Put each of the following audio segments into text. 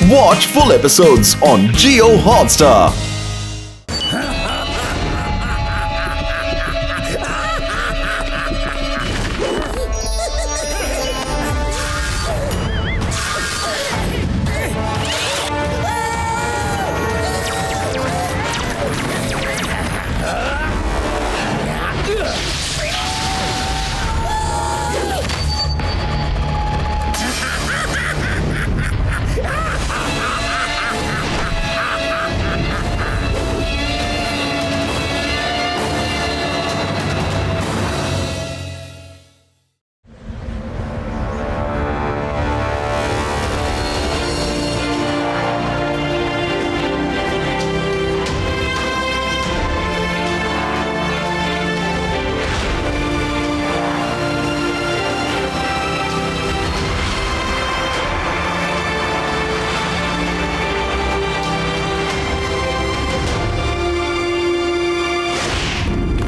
Watch full episodes on Jio Hotstar.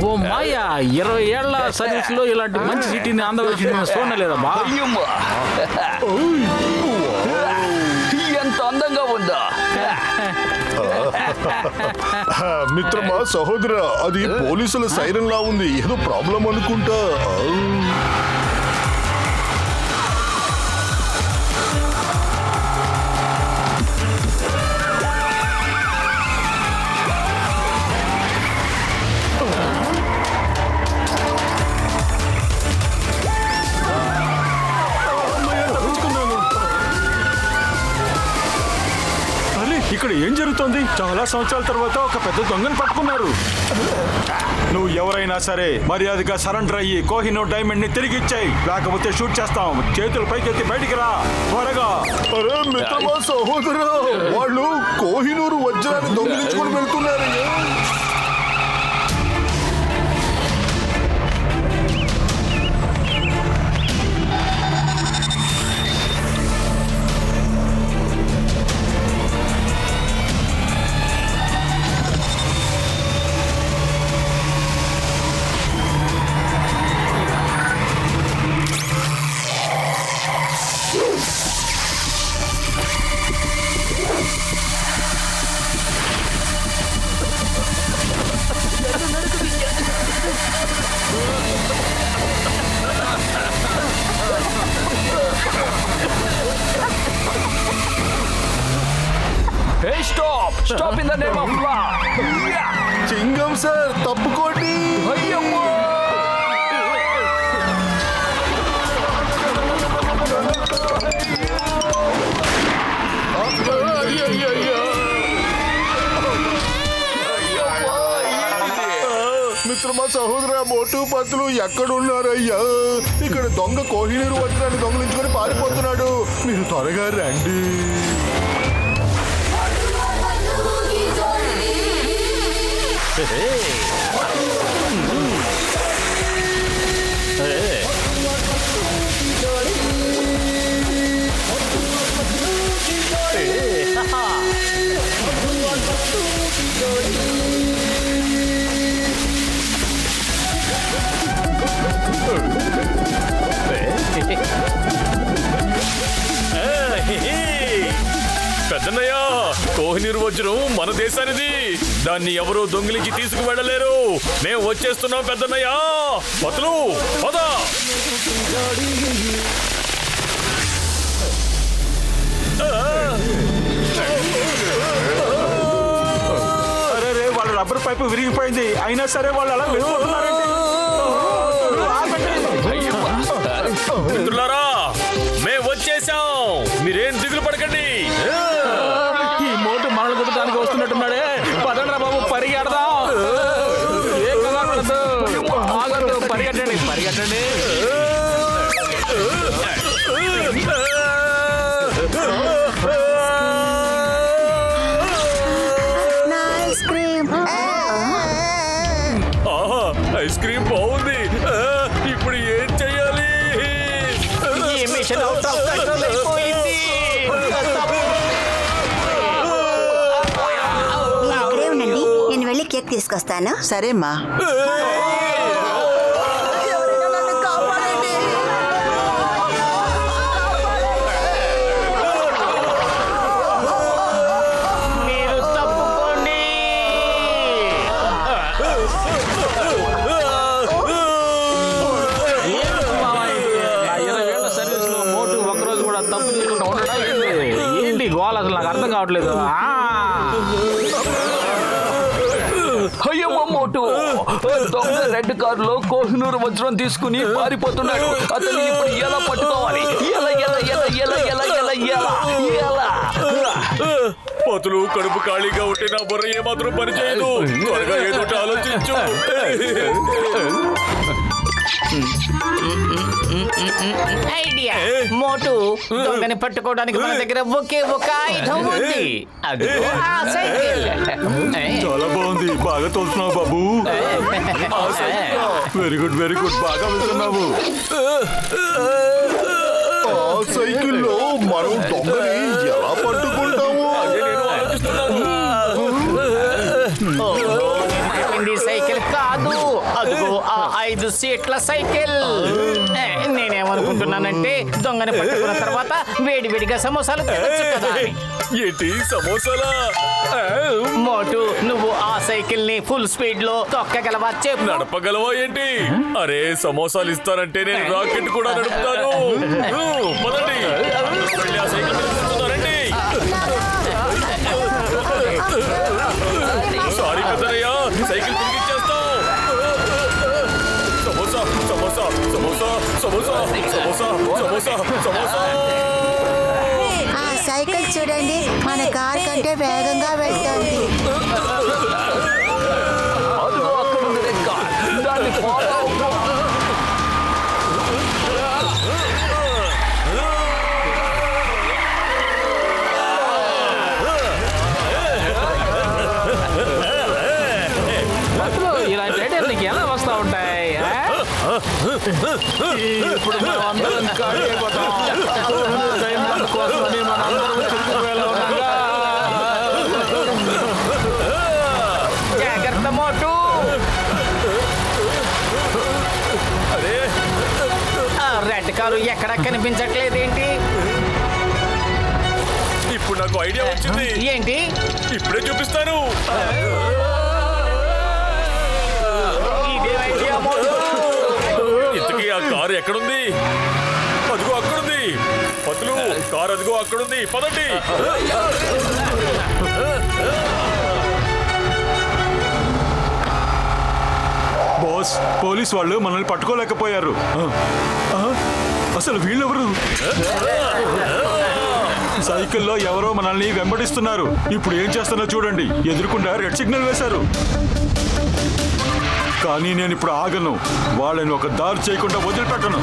ఓ మాయా 20 ఏళ్ల service లో ఇలాంటి మంచి సిటీని అందవలసిన చూడలేదమ్మా. ఎంత అందంగా ఉందా మిత్రమా సహోదర, అది పోలీసుల సైరన్ లా ఉంది. ఏదో ప్రాబ్లం అనుకుంటా. ఇక్కడ ఏం జరుగుతోంది? చాలా సంవత్సరాల తర్వాత ఒక పెద్ద దొంగను పట్టుకున్నారు. నువ్వు ఎవరైనా సరే మర్యాదగా సరెండర్ అయ్యి కోహినూర్ డైమండ్ ని తిరిగి ఇచ్చాయి, లేకపోతే షూట్ చేస్తాం. చేతులు పైకెత్తి బయటికి రా త్వరగా. అరే మిత్రమా సహోదర, వాళ్ళు కోహినూరు వజ్రాన్ని దొంగిలించుకొని వెళ్తున్నారు. Hey, stop! Stop in the name of law! చింగం sir, తప్పుకోండి. అయ్యమ్మో! మిత్రమా సహోదర, మోటు పత్తులు ఎక్కడున్నారయ్యా? ఇక్కడ దొంగ కోహినూరు వజ్రాన్ని దొంగిలించుకొని పారిపోతున్నాడు. మీరు త్వరగా రండి. పెద్దన్నయ్య, కోహినూరు వజ్రం మన దేశానిది. దాన్ని ఎవరూ దొంగిలించి తీసుకువెళ్ళలేరు. మేము వచ్చేస్తున్నాం పెద్దన్నయ్య. పతులు పద. అరే, వాళ్ళ రబ్బర్ పైపు విరిగిపోయింది. అయినా సరే వాళ్ళు అలా వెళ్ళిపోతున్నారండి. మిత్రులారా, మేము వచ్చేసాం. మీరేం దిగులు పడకండి. ఈ మోటు మనల్ని కొట్టడానికి వస్తున్నట్టున్నాడే. పదండ్రా బాబు, పరిగెడదాం. ఏ కంగారు పడద్దు, ఆగద్దు, పరిగెట్టండి పరిగెట్టండి. ఐస్ క్రీమ్ బాగుంది. ఇప్పుడు ఏం చెయ్యాలి? ఈ మిషన్ అవుట్ ఆఫ్ కంట్రోల్ అయిపోయింది. ఇక్కడే ఉండండి, నేను వెళ్ళి కేక్ తీసుకొస్తాను. సరేమ్మా. ఉన్నాడా ఏంటి గోల అసలు నాకు అర్థం కావట్లేదు. అయ్యమ్మ మోటు దొంగ రెడ్ కారులో కోహినూరు వజ్రం తీసుకుని పారిపోతున్నాడు. అతను ఇప్పుడు ఎలా పట్టుకోవాలి? ఎలా ఎలా ఎలా ఎలా ఎలా ఎలా ఎలా ఎలా పతులు కడుపు ఖాళీగా ఉంటే నా బుర్ర ఏమాత్రం పనిచేయదు. త్వరగా ఏదో ఒకటి ఆలోచించు. ఐడియా. మోటు దొంగని పట్టుకోవడానికి మన దగ్గర ఒకే ఒక ఆయుధం ఉంది. అదిగో ఆ సైకిల్. చాలా బాగుంది, బాగా తోలుతున్నావు బాబు. వెరీ గుడ్ వెరీ గుడ్, బాగా వెళ్తున్నావు. ఆ సైకిల్లో మనం దొంగని ఎలా పట్టుకుంటాము? చెప్పింది సైకిల్ కాదు, అదిగో ఆ 5 సీట్ల సైకిల్. నేనేమనుకుంటున్నానంటే దొంగని పట్టుకున్న తర్వాత వేడివేడిగా సమోసాలు తినొచ్చు కదా అని. ఏంటి సమోసాలా? మోటు నువ్వు ఆ సైకిల్ ని ఫుల్ స్పీడ్ లో తొక్కగలవా చెప్పు. నడపగలవా ఏంటి? అరే సమోసాలు ఇస్తారంటే నేను రాకెట్ కూడా నడుపుతాను. పదండి, వెళ్ళి ఆ సైకిల్ మీద కూర్చున్నారండి. సారీ పెద్దయ్య, సైకిల్ తిరిగిచ్చేస్తాం. సమోసా సమోసా సమోసా సమోసా సమోసా సమోసా సమోసా. ఆ సైకిల్ చూడండి, మన కార్ కంటే వేగంగా వెళ్తుంది. అదిగో అక్కడ ఉంది రెడ్ కార్. దాన్ని ఫాలో అవ్వు. ఇలాంటి ఐడియాలు నీకు ఎలా వస్తా ఉంటాయి? ఇప్పుడు మనం అందరం ఖాళీ అయిపోతాం. డైమండ్ కోసమని మన అందరం చిక్కువేళ ఉండగా జాగ్రత్త మోటు. ఆ రెడ్ కారు ఎక్కడా కనిపించట్లేదేంటి? ఇప్పుడు నాకు ఐడియా వచ్చింది. ఏంటి? ఇప్పుడే చూపిస్తాను. ఇదే ఐడియా మోటు. ఇంతకీ ఆ కారు ఎక్కడుంది? అదిగో అక్కడుంది. పతులు కారు అదిగో అక్కడుంది, పదండి. బాస్, పోలీస్ వాళ్ళు మనల్ని పట్టుకోలేకపోయారు. అసలు వీళ్ళెవరు? సైకిల్లో ఎవరో మనల్ని వెంబడిస్తున్నారు. ఇప్పుడు ఏం చేస్తున్నా చూడండి. ఎదురుకుండా రెడ్ సిగ్నల్ వేశారు. కానీ నేను ఇప్పుడు ఆగను. వాళ్ళని ఒక దారి చేయకుండా వదిలిపెట్టను.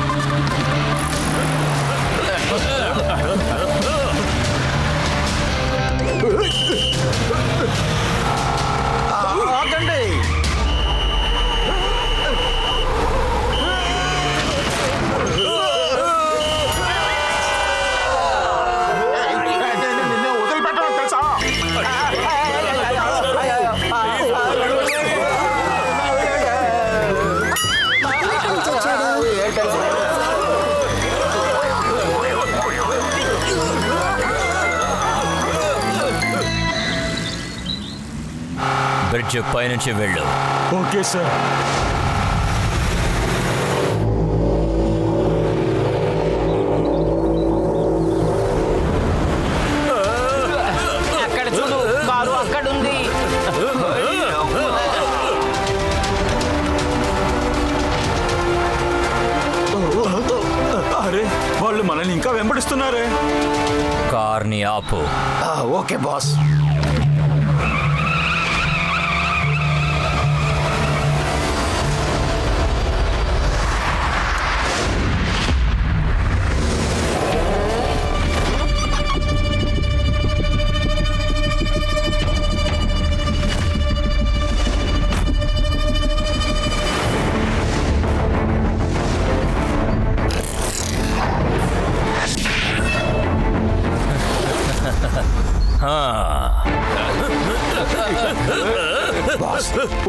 ఆగండి. బ్రిడ్జ్ పైనుంచి వెళ్ళు. Okay sir. అక్కడ చూడు, కారు అక్కడుంది. అరే, వాళ్ళు మనల్ని ఇంకా వెంబడిస్తున్నారే. కార్ని ఆపు. Okay boss.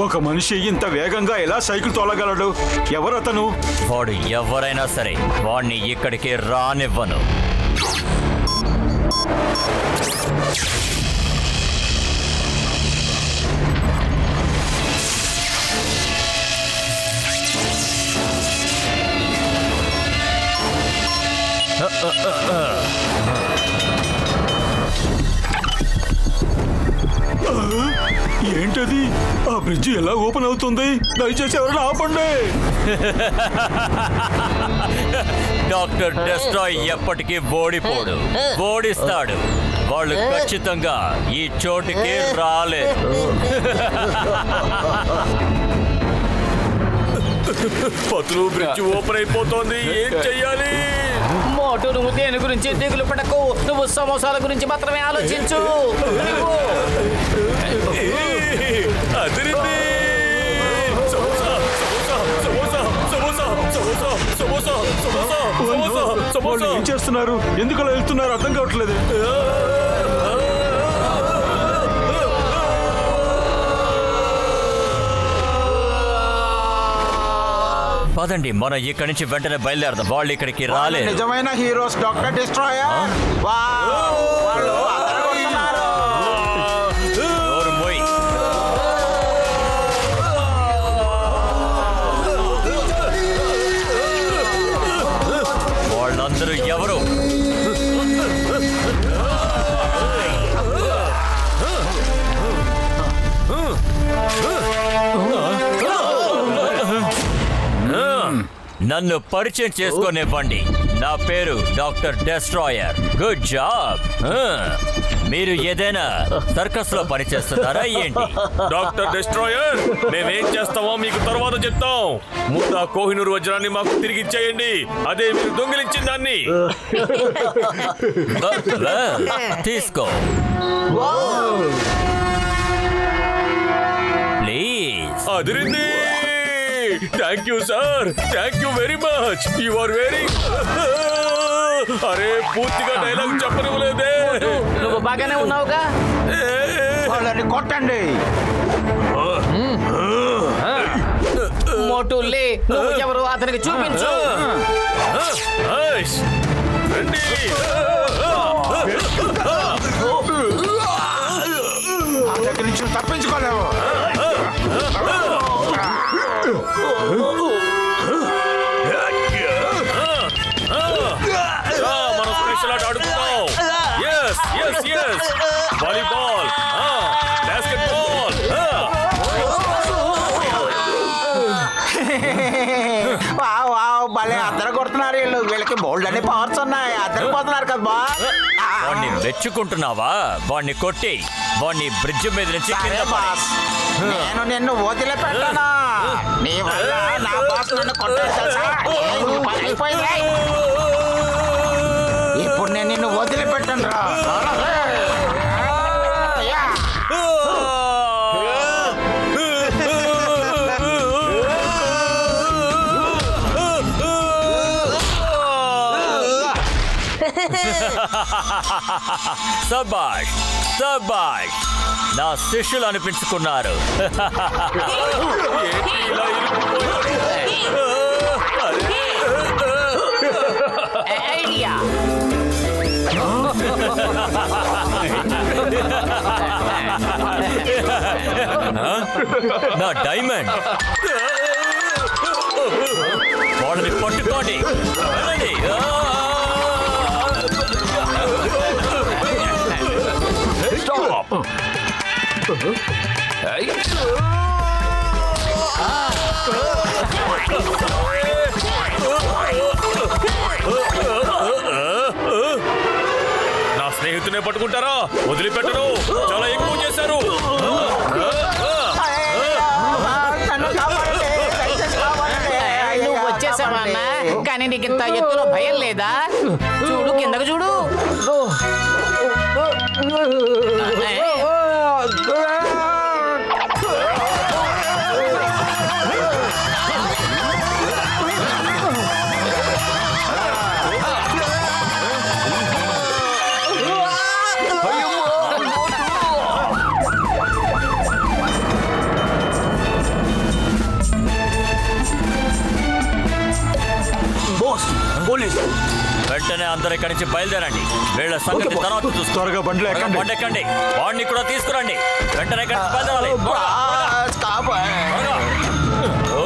ఒక మనిషి ఇంత వేగంగా ఎలా సైకిల్ తోలగలడు? ఎవరతను? వాడు ఎవరైనా సరే వాడిని ఇక్కడికి రానివ్వను. ఏంటది? ఆ బ్రిడ్జి ఎలా ఓపెన్ అవుతుంది? దయచేసి ఎవరైనా ఆపండి. డాక్టర్ డెస్ట్రాయ్ ఎప్పటికీ ఓడిపోడు, ఓడిస్తాడు. వాళ్ళు ఖచ్చితంగా ఈ చోటుకి రాలేదు. పతులు బ్రిడ్జ్ ఓపెన్ అయిపోతోంది, ఏం చెయ్యాలి? మోటు నువ్వు దేని గురించి దిగులు పడకు, నువ్వు సమోసాల గురించి మాత్రమే ఆలోచించు. అదిరింది. సమోసా, సమోసా, సమోసా, సమోసా, సమోసా, సమోసా, సమోసా, సమోసా, వాళ్ళు సమోసా. ఏం చేస్తున్నారు? ఎందుకు అలా వెళ్తున్నారు అర్థం కావట్లేదు. పదండి, మనం ఇక్కడి నుంచి వెంటనే బయలుదేరదాం. వాళ్ళు ఇక్కడికి రాలేదు. నిజమైన హీరోస్ డాక్టర్ డిస్ట్రాయర్. వాళ్ళు అదరగొడుతున్నారు. నోరు మూయ్. వాళ్ళందరూ ఎవరు? నన్ను పరిచయం చేసుకోనివ్వండి. నా పేరు డాక్టర్ డెస్ట్రాయర్. Good job. మీరు ఏదైనా సర్కస్ లో పనిచేస్తున్నారా ఏంటి? డాక్టర్ డెస్ట్రాయర్, మేమేం చేస్తామో మీకు తర్వాత చెప్తాం. ముందు ఆ కోహినూర్ వజ్రాన్ని మాకు తిరిగి ఇచ్చేయండి. అదే మీరు దొంగిలించిన దాన్ని. తీసుకో ప్లీజ్. అదిరింది. Thank you sir, thank you very much. You are very. అరే పూర్తిగా డైలాగ్ చెప్పనివ్వలేదే. నువ్వు బాగానే ఉన్నావుగా? వాళ్ళని కొట్టండి. మోటు లే, నువ్వు ఎవరు అతనికి చూపించు. రండి. అక్కడి నుంచి తప్పించుకోలేవు. మనం స్పెషల్ ఆట ఆడుకుందాం. Yes yes yes. Volleyball, basketball. భలే అద్దరు కొడుతున్నారు వీళ్ళు. వీళ్ళకి బోల్డ్ అనే పవర్స్ ఉన్నాయి. అద్దరు పోతున్నారు కదా బా. వాణ్ణి మెచ్చుకుంటున్నావా? వాణ్ణి కొట్టి వాణ్ణి బ్రిడ్జ్ మీద నుంచి కింద పడేయ్. నేను నిన్ను వదిలిపెట్టాను. నీ వల్ల నా బాస్ నన్ను కొట్టాడు తెలుసా? నీ పని అయిపోయింది. ఇప్పుడు నేను నిన్ను వదిలిపెట్టాను రా. సబాష్ సబాష్, నా శిష్యులు అనిపించుకున్నారు. ఐడియా. నా డైమండ్. వాళ్ళని పట్టుకోండి. వెళ్ళండి. Stop! నా స్నేహితునే పట్టుకుంటారా? వదిలిపెట్టరు. చాలా ఎక్కువ చేశారు. నువ్వు వచ్చేసావా అన్న? కానీ నీకు ఇంత ఎత్తులో భయం లేదా? చూడు, కిందకు చూడు. వెంటనే అందరు ఇక్కడి నుంచి బయలుదేరండి. వీళ్ళ సంగతి తర్వాత చూస్తారు. త్వరగా బండ్లు ఎక్కండి. బండి ఎక్కండి. వాడిని కూడా తీసుకురండి. వెంటనే ఇక్కడి నుంచి బయలుదేరాలి. త్వరగా. ఓ,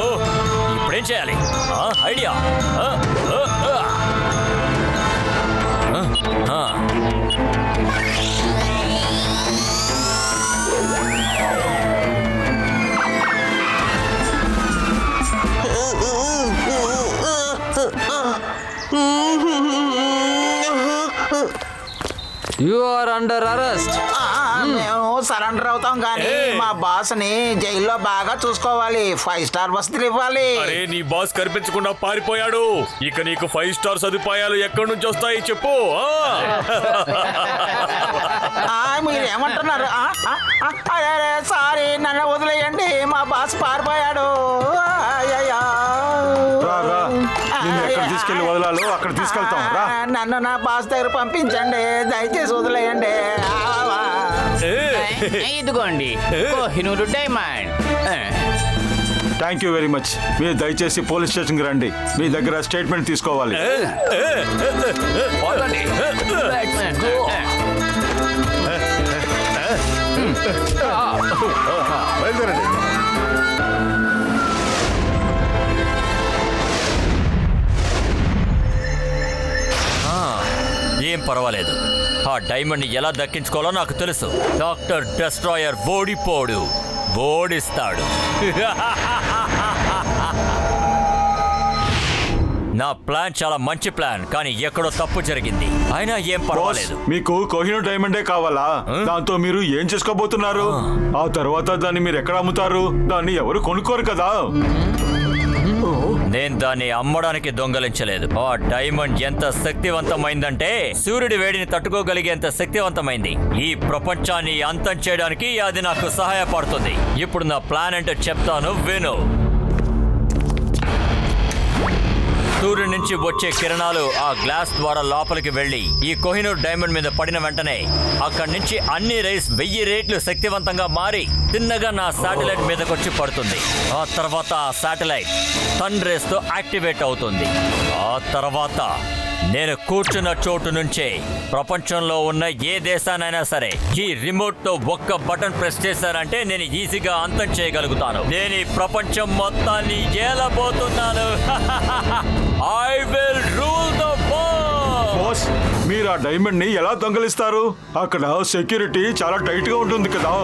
ఇప్పుడేం చేయాలి? Idea. You are under arrest. మేము సరెండర్ అవుతాం కానీ మా బాస్ ని జైల్లో బాగా చూసుకోవాలి. 5 స్టార్ వసతులు ఇవ్వాలి. అరే నీ బాస్ కనిపించకుండా పారిపోయాడు. ఇక నీకు 5 స్టార్ సదుపాయాలు ఎక్కడి నుంచి వస్తాయి చెప్పు. మీరు ఏమంటున్నారు? సారీ, నన్ను వదిలేయండి. మా బాస్ పారిపోయాడు. ఎక్కడ తీసుకెళ్లి వదలాలో అక్కడ తీసుకెళ్తాం రా. నన్ను నా బాస్ దగ్గర పంపించండి, దయచేసి వదిలేయండి. ఇదిగోండి Kohinoor diamond. Thank you very much. మీరు దయచేసి పోలీస్ స్టేషన్కి రండి. మీ దగ్గర స్టేట్మెంట్ తీసుకోవాలి. బయలుదేరండి. ఏం పర్వాలేదు. ఆ డైమండ్ ని ఎలా దక్కించుకోవాలో నాకు తెలుసు. డాక్టర్ డెస్ట్రాయర్ ఓడిపోడు, ఓడిస్తాడు. నా ప్లాన్ చాలా మంచి ప్లాన్, కానీ ఎక్కడో తప్పు జరిగింది. అయినా ఏం పర్వాలేదు. మీకు కోహినూర్ డైమండే కావాలా? దాంతో మీరు ఏం చేసుకోబోతున్నారు? ఆ తర్వాత దాన్ని మీరు ఎక్కడ అమ్ముతారు? దాన్ని ఎవరు కొనుక్కోరు కదా. నేను దాన్ని అమ్మడానికి దొంగలించలేదు. ఆ డైమండ్ ఎంత శక్తివంతమైందంటే సూర్యుడి వేడిని తట్టుకోగలిగేంత శక్తివంతమైంది. ఈ ప్రపంచాన్ని అంతం చేయడానికి అది నాకు సహాయపడుతుంది. ఇప్పుడు నా ప్లాన్ అంటే చెప్తాను, విను. సూర్యుడి నుంచి వచ్చే కిరణాలు ఆ గ్లాస్ ద్వారా లోపలికి వెళ్లి ఈ కోహినూర్ డైమండ్ మీద పడిన వెంటనే అక్కడి నుంచి అన్ని రైస్ 1000 రెట్లు శక్తివంతంగా మారి తిన్నగా నా శాటిలైట్ మీదకొచ్చి పడుతుంది. ఆ తర్వాత ఆ శాటిలైట్ సన్ రేస్ తో యాక్టివేట్ అవుతుంది. ఆ తర్వాత నేను కూర్చున్న చోటు నుంచే ప్రపంచంలో ఉన్న ఏ దేశానైనా సరే ఈ రిమోట్ తో ఒక్క బటన్ ప్రెస్ చేశారంటే నేను ఈజీగా అంతం చేయగలుగుతాను. నేను ఈ ప్రపంచం మొత్తాన్ని ఏలబోతున్నాను. I will rule the world. Boss, మీరు ఆ డైమండ్ ని ఎలా దొంగలిస్తారు? అక్కడ సెక్యూరిటీ చాలా టైట్ గా ఉంటుంది కదా.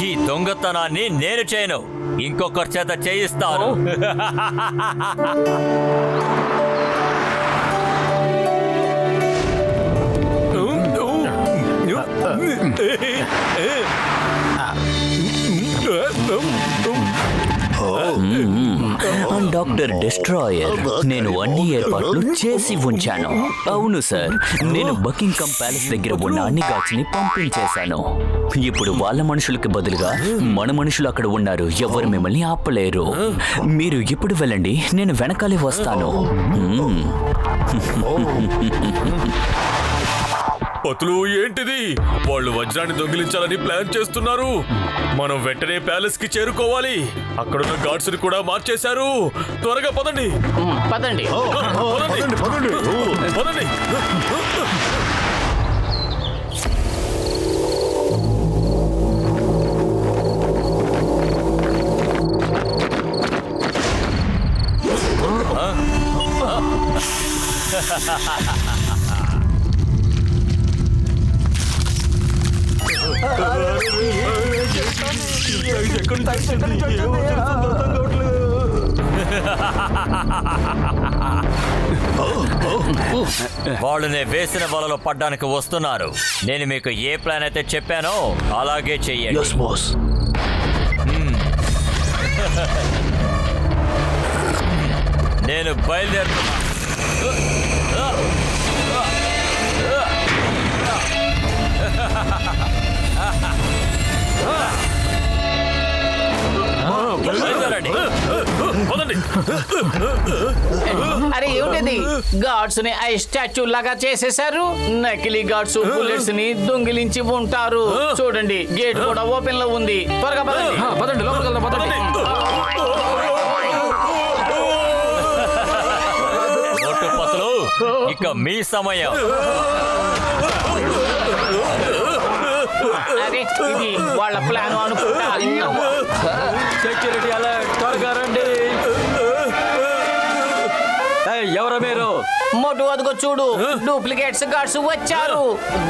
ఈ దొంగతనాన్ని నేను చేయను, ఇంకొకరి చేత చేయిస్తాను. డాక్టర్ డెస్ట్రాయర్, నేను అన్ని ఏర్పాట్లు చేసి ఉంచాను. అవును సార్, నేను బకింగ్హామ్ ప్యాలెస్ దగ్గర ఉన్న అన్ని గార్డ్స్ ని పంపించేశాను. ఇప్పుడు వాళ్ళ మనుషులకు బదులుగా మన మనుషులు అక్కడ ఉన్నారు. ఎవరు మిమ్మల్ని ఆపలేరు. మీరు ఇప్పుడు వెళ్ళండి, నేను వెనకాలే వస్తాను. పతులు ఏంటిది? వాళ్ళు వజ్రాన్ని దొంగిలించాలని ప్లాన్ చేస్తున్నారు. మనం వెంటనే ప్యాలెస్ కి చేరుకోవాలి. అక్కడున్న గార్డ్స్ ని కూడా మార్చేశారు. త్వరగా పదండి. పదండి. పదండి. వాళ్ళని వేసిన వలలో పడ్డానికి వస్తున్నారు. నేను మీకు ఏ ప్లాన్ అయితే చెప్పానో అలాగే చెయ్యండి. నేను బయలుదేరుతున్నా. అరే ఏమిటిది? గార్డ్స్ ని ఐ స్టాచ్యూ లాగా చేసేశారు. నకిలీ గార్డ్స్ బుల్లెట్స్ ని దొంగిలించి ఉంటారు. చూడండి, గేట్ కూడా ఓపెన్ లో ఉంది. త్వరగా పదండి. పదండి, లోపలికి వెళ్దాం, పదండి. పతులు, ఇక మీ సమయం. అరే ఇది వాళ్ళ ప్లాన్ అనుకుంటా. సెక్యూరిటీ అలర్ట్, త్వరగా రండి. ఎవరు మీరు? మోటు అదిగో చూడు, డూప్లికేట్స్ గార్డ్స్ వచ్చారు.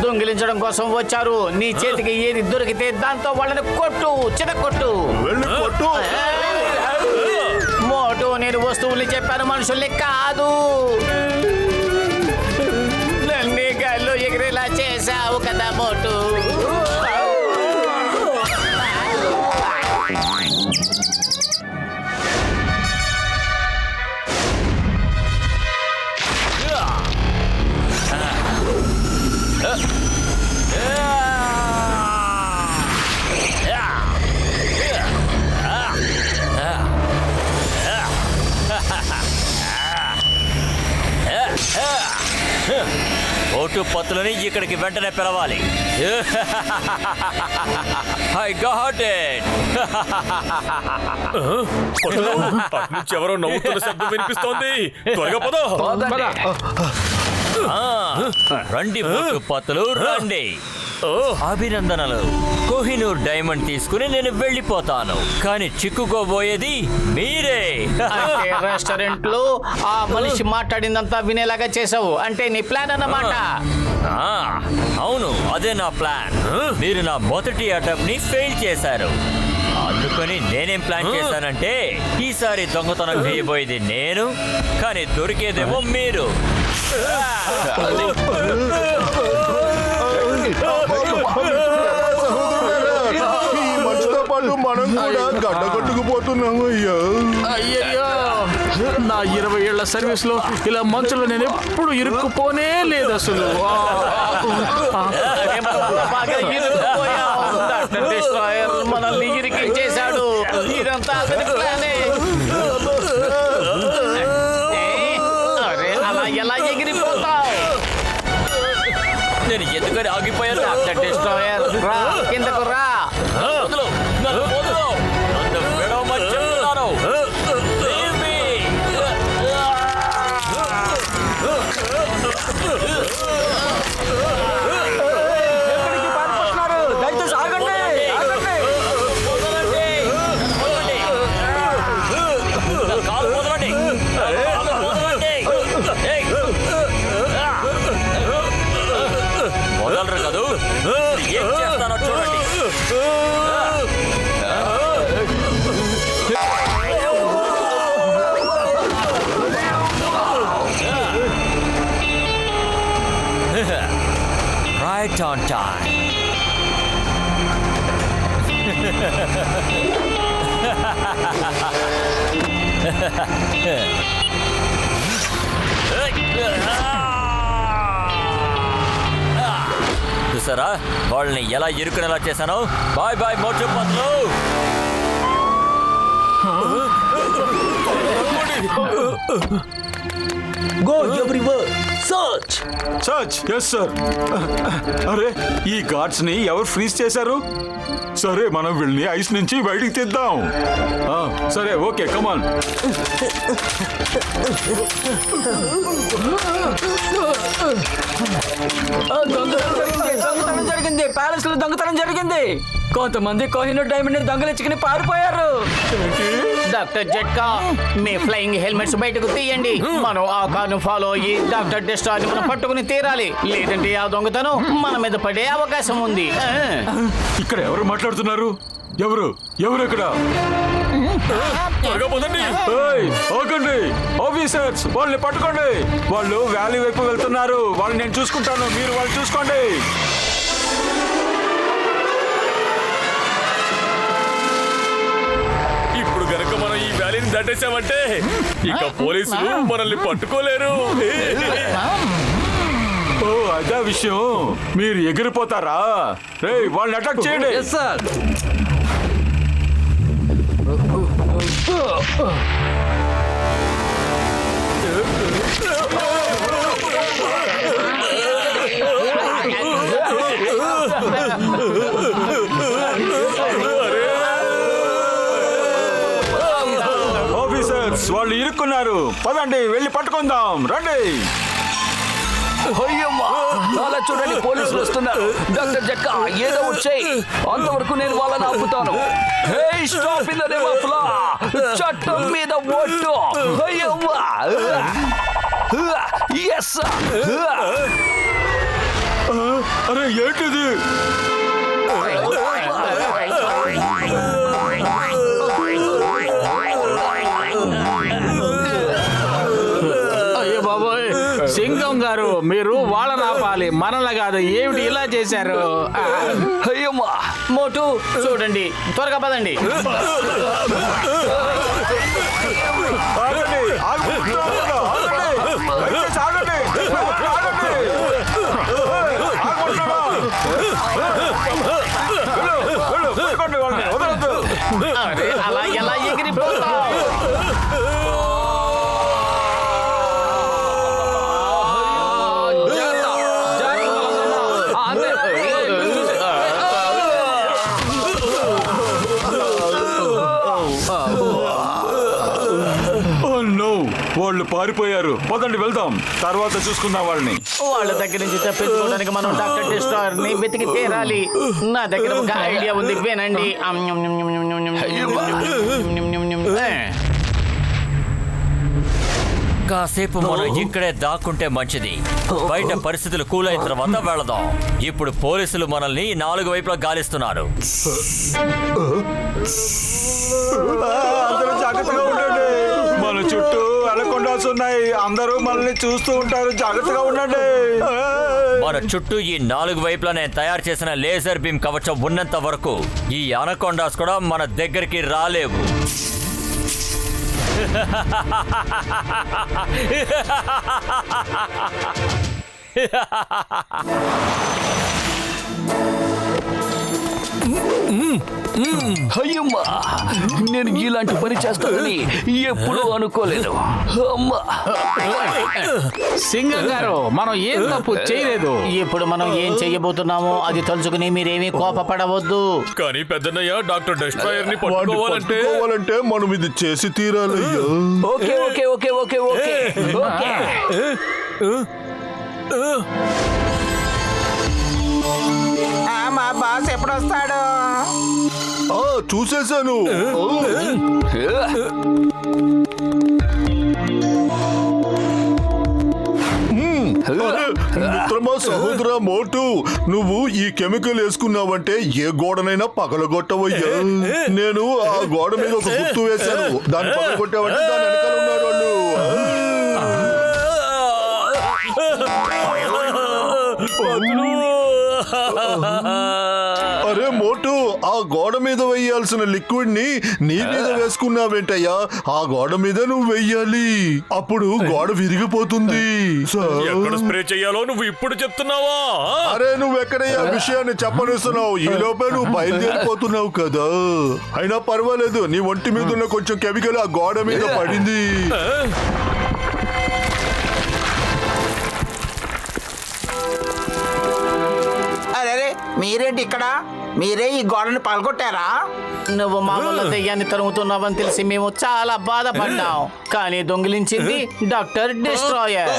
దొంగిలించడం కోసం వచ్చారు. నీ చేతికి ఏది దొరికితే దాంతో వాళ్ళని కొట్టు, చితకొట్టు. మోటు, నేను వస్తువుల్ని చెప్పాను, మనుషుల్ని కాదు. నన్ను గాల్లో ఎగిరేలా చేశావు కదా. పద మోటు. ఓటు పత్తులని ఇక్కడికి వెంటనే పిలవాలి. I got it. నుంచి ఎవరో నవ్వుతున్న శబ్దం వినిపిస్తోంది. త్వరగా పద. రండి ఓటు పత్తులు రండి. అభినందనలు. కోహినూర్ డైమండ్ తీసుకుని నేను వెళ్ళిపోతాను, కానీ చిక్కుకోబోయేది మీరే. అంటే రెస్టారెంట్ లో ఆ మనిషి మాట్లాడిందంతా వినేలాగా చేసావు అంటే నీ ప్లాన్ అన్నమాట. అవును, అదే నా ప్లాన్. మీరు నా మొదటి అటెంప్ట్ ని ఫెయిల్ చేశారు. అందుకని నేనేం ప్లాన్ చేశానంటే ఈసారి దొంగతనం చేయబోయేది నేను, కానీ దొరికేదేమో మీరు. ఈ మనిషితో పాటు మనం కూడా గడ్డ కొట్టుకుపోతున్నాము అయ్యా. అయ్యయ్యో, నా 20 ఏళ్ల సర్వీస్ లో ఇలా మంచులో నేను ఎప్పుడు ఇరుక్కుపోనే లేదు అసలు. బాగా ఇరుక్కుపోయావు. డాక్టర్ డిస్ట్రాయర్ మనల్ని ఇరికించేశాడు. ఇదంతా అతని ప్లానే. అరే, అలా ఎలా ఎగిరిపోతావు? నేను ఎందుకని ఆగిపోయాను? డాక్టర్ డిస్ట్రాయర్ రా, కిందకు రా. వదలు, నన్ను వదలు. నన్ను విడవమని చెప్తున్నాను. Leave me. దయచేసి ఆగండి. వదలండి. వదలండి. నా కాలు వదలండి. కాలు వదలండి. ఏయ్. వదలరు కదూ. ఏం చేస్తానో చూడండి. Right on time. చూసారా వాళ్ళని ఎలా ఇరుకునేలా చేశాను? Bye bye Motu Patlu. Go everywhere, search. Search, yes sir. అరే, ఈ గార్డ్స్ ని ఎవరు ఫ్రీజ్ చేశారు? సరే, మనం వీళ్ళని ఐస్ నుంచి బయటికి తీద్దాం. సరే, ఓకే, కమాన్. దొంగతనం జరిగింది. ప్యాలెస్ లో దొంగతనం జరిగింది. కొంతమంది కోహినూర్ డైమండ్ ని దొంగలించుకుని పారిపోయారు. డాక్టర్ జట్కా, మీ ఫ్లయింగ్ హెల్మెట్స్ బయటకు తీయండి. మనం ఆ కార్ను ఫాలో అయ్యి డాక్టర్ డిస్ట్రాయర్ మనం పట్టుకుని తీరాలి. లేదంటే ఆ దొంగతనం మన మీద పడే అవకాశం ఉంది. ఇక్కడ ఎవరు మాట్లాడుతున్నారు? ఎవరు ఎవరు ఇక్కడ? ఆగండి ఆఫీసర్స్, వాళ్ళని పట్టుకోండి. వాళ్ళు వ్యాలీ వైపు వెళ్తున్నారు. వాళ్ళని నేను చూసుకుంటాను, మీరు వాళ్ళు చూసుకోండి. ఇప్పుడు గనక మనం ఈ వ్యాలీని దాటేసామంటే ఇక పోలీసులు మనల్ని పట్టుకోలేరు. ఓ, అదే విషయం. మీరు ఎగిరిపోతారా? రేయ్, వాళ్ళని అటాక్ చేయండి. సార్. ఆఫీసర్స్, వాళ్ళు ఇరుక్కున్నారు. పదండి, వెళ్ళి పట్టుకుందాం. రండి. అయ్యమ్మా, అలా చూడండి, పోలీసులు వస్తున్నారు. డాక్టర్ జట్కా, ఏదో వచ్చాయి. అంతవరకు నేను వాళ్ళని ఆపుతాను. హే, stop in the name of law. చట్టం మీద ఓటు. అయ్యమ్మా. ఎస్. అరే, ఏంటిది? అయ్యో బాబోయ్, సింగం గారు, మీరు వాళ్ళని ఆపాలి. కావాలి, మనలా కాదు. ఏమిటి ఇలా చేశారు? అయ్యమ్మా. మోటు చూడండి, త్వరగా పదండి. ఆగండి, ఆగండి, దయచేసి ఆగండి. ఆగండి. ఆగమంటున్నారా? వెళ్ళు, పట్టుకోండి వాళ్ళని, వదలొద్దు. అరే, అలా ఎలా ఎగిరిపోతావు? వాళ్ళు పారిపోయారు. పదండి వెళ్దాం, తర్వాత చూసుకుందాం వాళ్ళని. వాళ్ళ దగ్గర నుంచి తప్పించుకోవడానికి మనం డాక్టర్ డిస్ట్రాయర్ ని వెతికి తీరాలి. నా దగ్గర ఒక ఐడియా ఉంది, వినండి. కాసేపు మనం ఇక్కడే దాక్కుంటే మంచిది. బయట పరిస్థితులు కూల్ అయిన తర్వాత వెళదాం. ఇప్పుడు పోలీసులు మనల్ని 4 వైపులా గాలిస్తున్నారు. అందరూ జాగ్రత్తగా ఉండండి. మన చుట్టూ అనకొండాస్ ఉన్నాయి. అందరూ మనల్ని చూస్తూ ఉంటారు. జాగ్రత్తగా ఉండండి. మన చుట్టూ ఈ 4 వైపులా నేను తయారు చేసిన లేజర్ బీమ్ కవచం ఉన్నంత వరకు ఈ అనకొండాస్ కూడా మన దగ్గరికి రాలేవు. అయ్యమ్మా, నేను ఇలాంటి పని చేస్తానని ఎప్పుడూ అనుకోలేదు. అమ్మా. సింగం గారు, మనం ఏం తప్పు చేయలేదు. ఇప్పుడు మనం ఏం చెయ్యబోతున్నామో అది తలుచుకుని మీరేమీ కోపపడవద్దు. కానీ పెద్దన్నయ్య, డాక్టర్ డెస్ట్రాయర్ ని వాడిని పట్టుకోవాలంటే మనం ఇది చేసి తీరాలయ్యా. Okay okay okay okay okay okay. మా బాస్ ఎప్పుడు వస్తాడు? చూసేశాను. మిత్రమా, సహోదర మోటు, నువ్వు ఈ కెమికల్ వేసుకున్నావంటే ఏ గోడనైనా పగలగొట్టవయ్యా. నేను ఆ గోడ మీద ఒక గుర్తు వేశాను. దాన్ని పగలగొట్టావంటే దాని వెనకాల ఉన్నారు వాళ్ళు. అరే మోటు, ఆ గోడ మీద వేయాల్సిన లిక్విడ్ ని నీ మీద వేసుకున్నావేంటయ్యా? ఆ గోడ మీద నువ్వు వెయ్యాలి, అప్పుడు గోడ విరిగిపోతుంది. ఎక్కడ స్ప్రే చేయాలో నువ్వు ఇప్పుడు చెప్తున్నావా? అరే, నువ్వు ఎక్కడయ్యా విషయాన్ని చెప్పనిస్తున్నావు? ఈ లోపే నువ్వు బయలుదేరిపోతున్నావు కదా. అయినా పర్వాలేదు, నీ ఒంటి మీద ఉన్న కొంచెం కెమికల్ ఆ గోడ మీద పడింది. అరే, మీరేంటి ఇక్కడ? మీరే ఈ గోడని పగలగొట్టారా? నువ్వు మా వల్ల దెయ్యాన్ని తరుముతున్నావని తెలిసి మేము చాలా బాధపడ్డాం. కానీ దొంగిలించింది డాక్టర్ డిస్ట్రాయర్.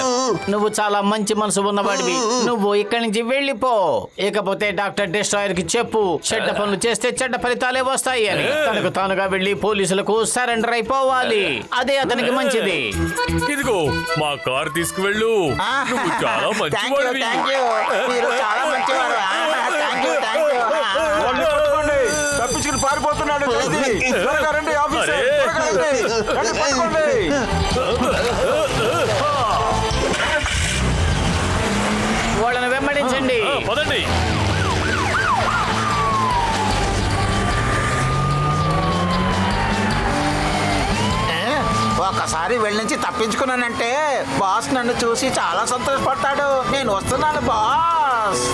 నువ్వు చాలా మంచి మనసు ఉన్నవాడివి. నువ్వు ఇక్కడి నుంచి వెళ్ళిపో. ఇకపోతే డాక్టర్ డిస్ట్రాయర్ కి చెప్పు, చెడ్డ పనులు చేస్తే చెడ్డ ఫలితాలే వస్తాయి అని. తనకు తానుగా వెళ్లి పోలీసులకు సరెండర్ అయిపోవాలి. అదే అతనికి మంచిది. ఇదిగో మా కార్ తీసుకువెళ్ళు. నువ్వు చాలా మంచివాడివి. మీరు చాలా మంచివారు. వాళ్ళని పట్టుకోండి. తప్పించుకుని పారిపోతున్నాడు. త్వరగా రండి ఆఫీసర్, త్వరగా రండి. రండి, పట్టుకోండి. వాళ్ళని వెంబడించండి. పదండి. ఒకసారి వెళ్ళి నుంచి తప్పించుకున్నానంటే బాస్ నన్ను చూసి చాలా సంతోషపడతాడు. నేను వస్తున్నాను బాస్.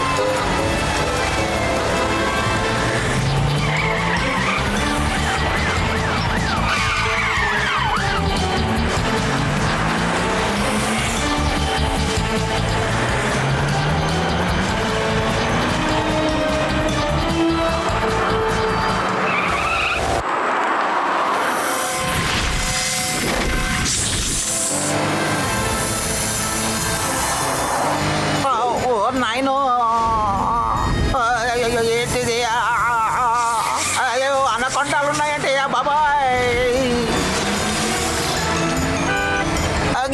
నాయను, ఏంటిది? అయ్యో, అనకొండాలు ఉన్నాయంటే బాబాయ్.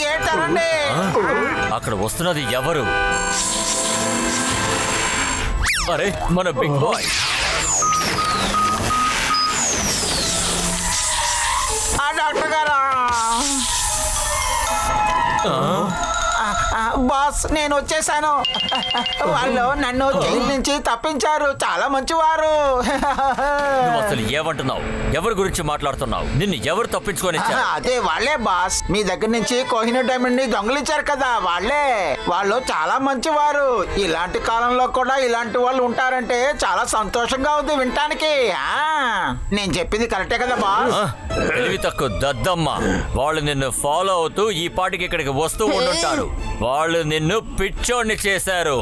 గేట్ తెరండి. అక్కడ వస్తున్నది ఎవరు? అరే, మన బిగ్ బాయ్. డాక్టర్ గారా, బాస్ నేను వచ్చేసాను. వాళ్ళు నన్ను జైలు నుంచి తప్పించారు. చాలా మంచివారు. నువ్వు అసలు ఏమంటున్నావు? ఎవరి గురించి మాట్లాడుతున్నావు? నిన్ను ఎవరు తప్పించుకొని అదే వాళ్ళే బాస్. మీ దగ్గర నుంచి కోహినూర్ డైమండ్ ని దొంగిలించారు కదా, వాళ్ళే. వాళ్ళు చాలా మంచివారు. ఇలాంటి కాలంలో కూడా ఇలాంటి వాళ్ళు ఉంటారంటే చాలా సంతోషంగా ఉంది వినటానికి. నేను చెప్పింది కరెక్టే కదా బాస్? తెలివి తక్కువ దద్దమ్మ. వాళ్ళు నిన్ను ఫాలో అవుతూ ఈ పాటికి ఇక్కడికి వస్తూ ఉండుంటారు. వాళ్ళు నిన్ను పిచ్చోడిని చేశారు.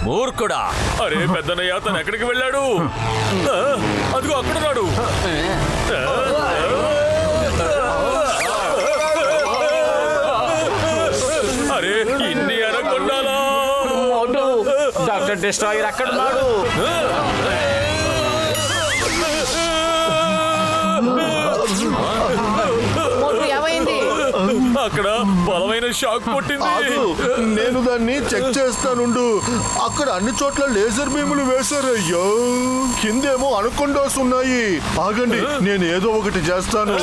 మూర్ఖుడా. అరే పెద్దనయ్య, తను ఎక్కడికి వెళ్ళాడు? అదిగో అక్కడున్నాడు. అరే ఇన్ని అనకొండాలా? డాక్టర్ డిస్ట్రాయర్ అక్కడ ఉన్నాడు. అక్కడ బలమైన షాక్ కొట్టింది. నేను దాన్ని చెక్ చేస్తానుండు. అక్కడ అన్ని చోట్ల లేజర్ బీములు వేశారు. అయ్యో, కిందేమో అనకొండాస్ ఉన్నాయి. ఆగండి, నేను ఏదో ఒకటి చేస్తాను.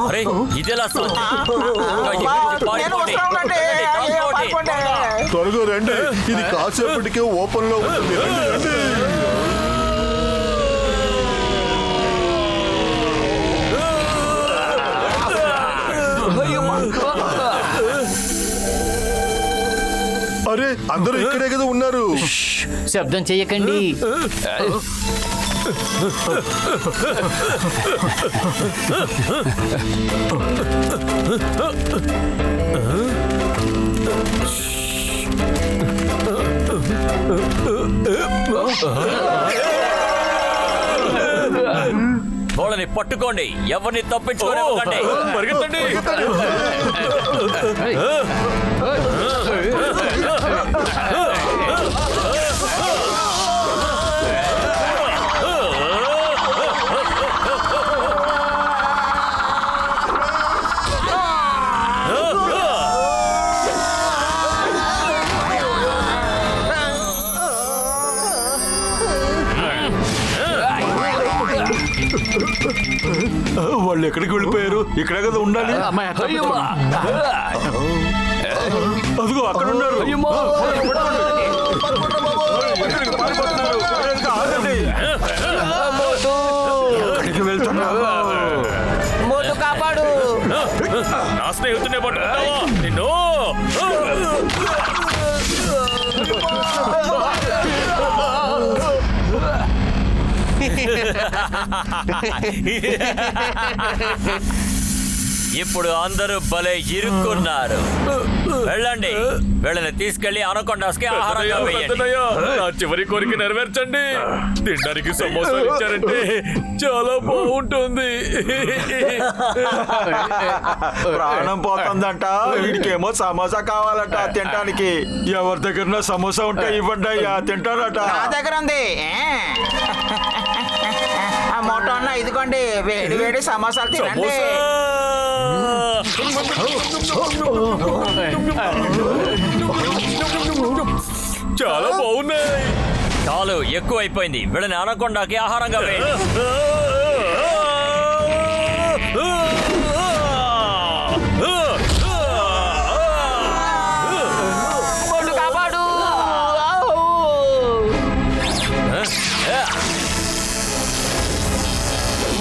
అరే ఇదేలా త్వరగా రండి, ఇది కాసేపటికే ఓపెన్ లో ఉంటుంది. రండి రండి. అరే అందరూ ఇక్కడే కదా ఉన్నారు. శబ్దం చెయ్యకండి. వాళ్ళని పట్టుకోండి. ఎవరిని తప్పించుకోండి. పరిగెత్తండి. వాళ్ళు ఎక్కడికి వెళ్ళిపోయారు? ఇక్కడే కదా ఉండాలి. అదిగో అక్కడ ఉన్నారు. ఎక్కడికి వెళ్తున్నారు? మోటు కాపాడు. నా స్నేహితునే పట్టుకుంటావా నిన్ను? ఇప్పుడు అందరూ భలే ఇరుక్కున్నారు. వెళ్ళండి, వీళ్ళని తీసుకెళ్లి అనకొండాస్కి ఆహారంగా వేయండి. నా చివరి కోరిక నెరవేర్చండి. తినడానికి సమోసాలు ఇచ్చారంటే చాలా బాగుంటుంది. ప్రాణం పోతుందంట. వీడికేమో సమోసా కావాలంట తినడానికి. ఎవరి దగ్గర సమోసా ఉంటే ఇవ్వండి అయ్యా, తింటారట. నా దగ్గర ఉంది. మోటో అన్న ఇదిగోండి, వేడి వేడి సమోసాలు తినండి. చాలా బాగున్నాయి. చాలు, ఎక్కువైపోయింది. వీళ్ళని అనకొండాకి ఆహారంగా వేయండి. కాపాడు.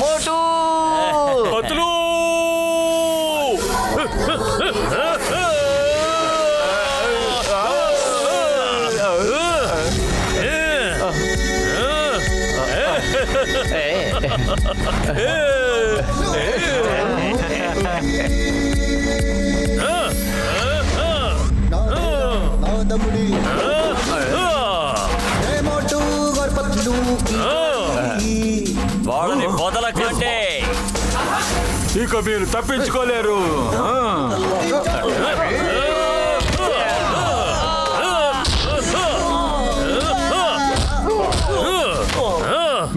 మోటు అతలు వాళ్ళని వదలకంటే. ఇక మీరు తప్పించుకోలేరు.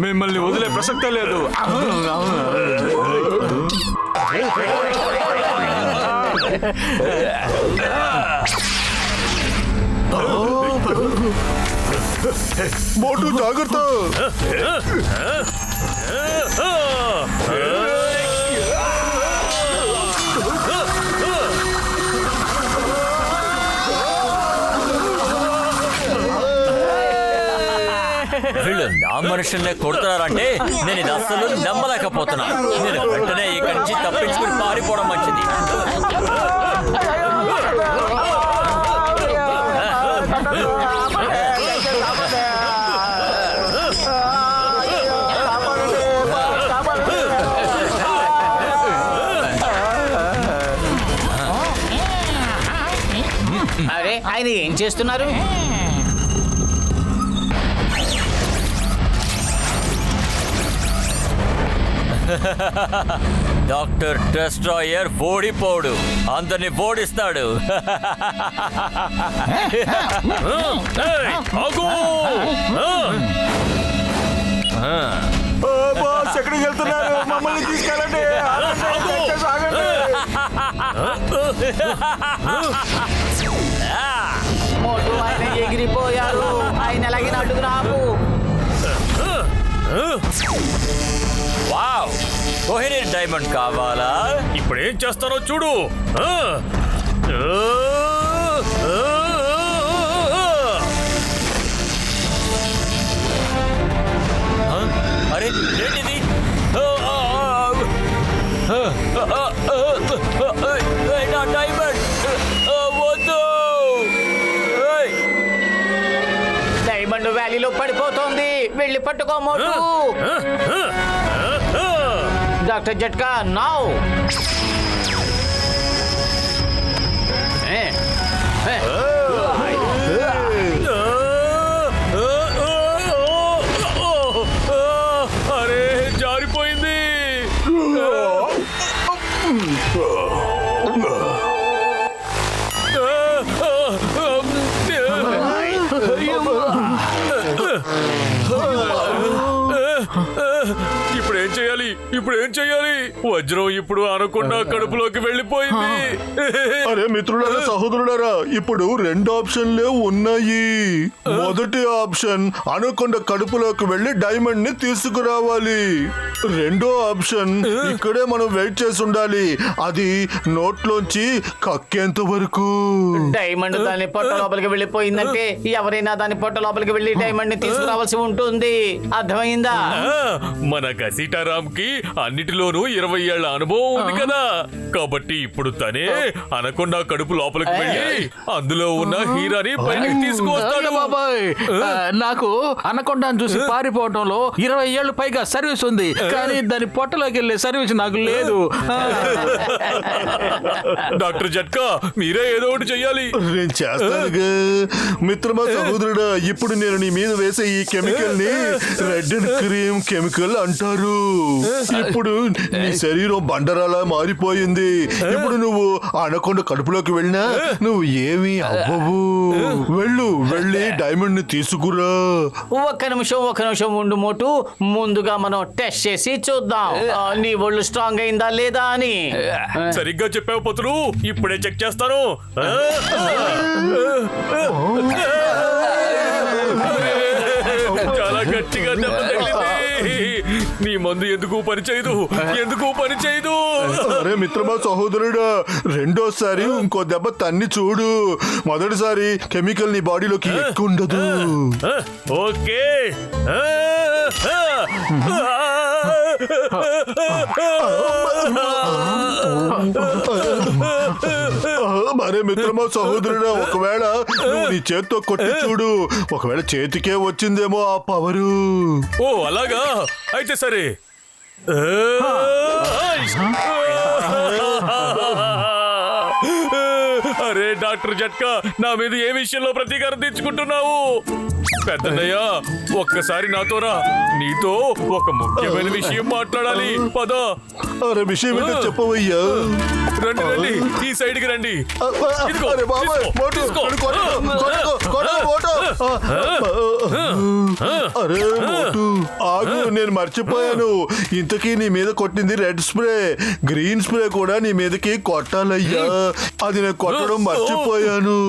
మిమ్మల్ని వదిలే ప్రసక్తే లేదు. మోటు జాగ్రత్త. వీళ్ళు నా మనుషుల్నే కొడుతున్నారంటే నేను ఇది అస్సలు నమ్మలేకపోతున్నాను. నేను వెంటనే ఇక్కడి నుంచి తప్పించుకుని పారిపోవడం మంచిది. అరే ఆయన ఏం చేస్తున్నారు? డాక్టర్ డెస్ట్రాయర్ ఓడిపోడు, అందరిని ఓడిస్తాడు. బాస్ ఎక్కడికి వెళ్తున్నారు? మమ్మల్ని తీసుకెళ్ళండి. మోటు ఆయన ఎగిరిపోయారు. ఆయన ఎలాగిన అడ్డుకు రాపు. వావ్, కోహినూర్ డైమండ్ కావాలా? ఇప్పుడు ఏం చేస్తానో చూడు. అరే ఏంటిది? నా డైమండ్ వద్దు. డైమండ్ వ్యాలీలో పడిపోతోంది. వెళ్ళి పట్టుకో మోటు. డాక్టర్ జట్కా నౌ. అరే జారిపోయింది. ఇప్పుడు ఏం చేయాలి? ఇప్పుడు ఏం చేయాలి? వజ్రం ఇప్పుడు అనకుండా కడుపులోకి వెళ్ళిపోయింది. అరే మిత్రులారా, సహోదరులారా, ఇప్పుడు రెండు ఆప్షన్లే ఉన్నాయి. మొదటి ఆప్షన్ అనకొండ కడుపులోకి వెళ్ళి డైమండ్ ని తీసుకురావాలి. రెండో ఆప్షన్ ఇక్కడే మనం వెయిట్ చేసి ఉండాలి, అది నోట్లోంచి కక్కేంత వరకు. డైమండ్ దాని పొట్ట లోపలికి వెళ్ళిపోయిందంటే ఎవరైనా దాని పొట్ట లోపలికి వెళ్ళి డైమండ్ ని తీసుకురావాల్సి ఉంటుంది. అర్థమైందా? మన గసీటారాం కి అన్నిటిలోనూ 20 ఏళ్ల అనుభవం ఉంది కదా, కాబట్టి ఇప్పుడు తనే అనకొండ కడుపు లోపలికి వెళ్ళి అందులో ఉన్న హీరాని బయటికి తీసుకువస్తాడు. బాబాయ్, నాకు అనకొండను చూసి పారిపోవడంలో 20 ఏళ్ళు పైగా సర్వీస్ ఉంది, కానీ దాని పొట్టలోకి వెళ్ళే సర్వీస్ నాకు లేదు. డాక్టర్ జట్కా, మీరే ఏదో ఒకటి చెయ్యాలి. నేను చేస్తానుగా మిత్రమా, సహోదరుడా. ఇప్పుడు నేను నీ మీద వేసే ఈ కెమికల్ ని రెడ్ అండ్ క్రీమ్ కెమికల్ అంటారు. ఇప్పుడు నీ శరీరం బండరాలా మారిపోయింది. ఇప్పుడు నువ్వు అనకొండ కడుపులోకి వెళ్ళినా నువ్వు ఏమీ అవ్వవు. వెళ్ళి డైమండ్ ని తీసుకురా. ఒక్క నిమిషం ఉండు మోటు. ముందుగా మనం టెస్ట్ చేసి చూద్దాం నీ ఒళ్ళు స్ట్రాంగ్ అయిందా లేదా అని. సరిగ్గా చెప్పావు పతులు, ఇప్పుడే చెక్ చేస్తాను. చాలా గట్టిగా దెబ్బ తగిలింది. నీ మందు ఎందుకు పని చేయదు? అరే మిత్రమా, సహోదరుడా, రెండోసారి ఇంకో దెబ్బ తన్ని చూడు. మొదటిసారి కెమికల్ నీ బాడీలోకి ఎక్కువ ఉండదు. ఓకే. మరే మిత్రమా, సహోదరుడా, ఒకవేళ నువ్వు నీ చేత్తో కొట్టి చూడు. ఒకవేళ చేతికే వచ్చిందేమో ఆ పవరు. ఓ అలాగా, అయితే సరే. అరే డాక్టర్ జట్కా, నా మీద ఏ విషయంలో ప్రతీకారం తీర్చుకుంటున్నావు? పెద్దన్నయ్య, ఒక్కసారి నాతో రా. నీతో ఒక ముఖ్యమైన విషయం మాట్లాడాలి. పద. అరే విషయం ఏంటో చెప్పవయ్యా. రండి, ఈ సైడ్ కి రండి. ఇదిగో, అరే బాబాయ్, మోటు, తీసుకో. మోటు. అరే మోటు, ఆగు, నేను మర్చిపోయాను. ఇంతకీ నీ మీద కొట్టింది రెడ్ స్ప్రే. గ్రీన్ స్ప్రే కూడా నీ మీదకి కొట్టాలయ్యా. అది నేను కొట్టడం మర్చిపోయాను.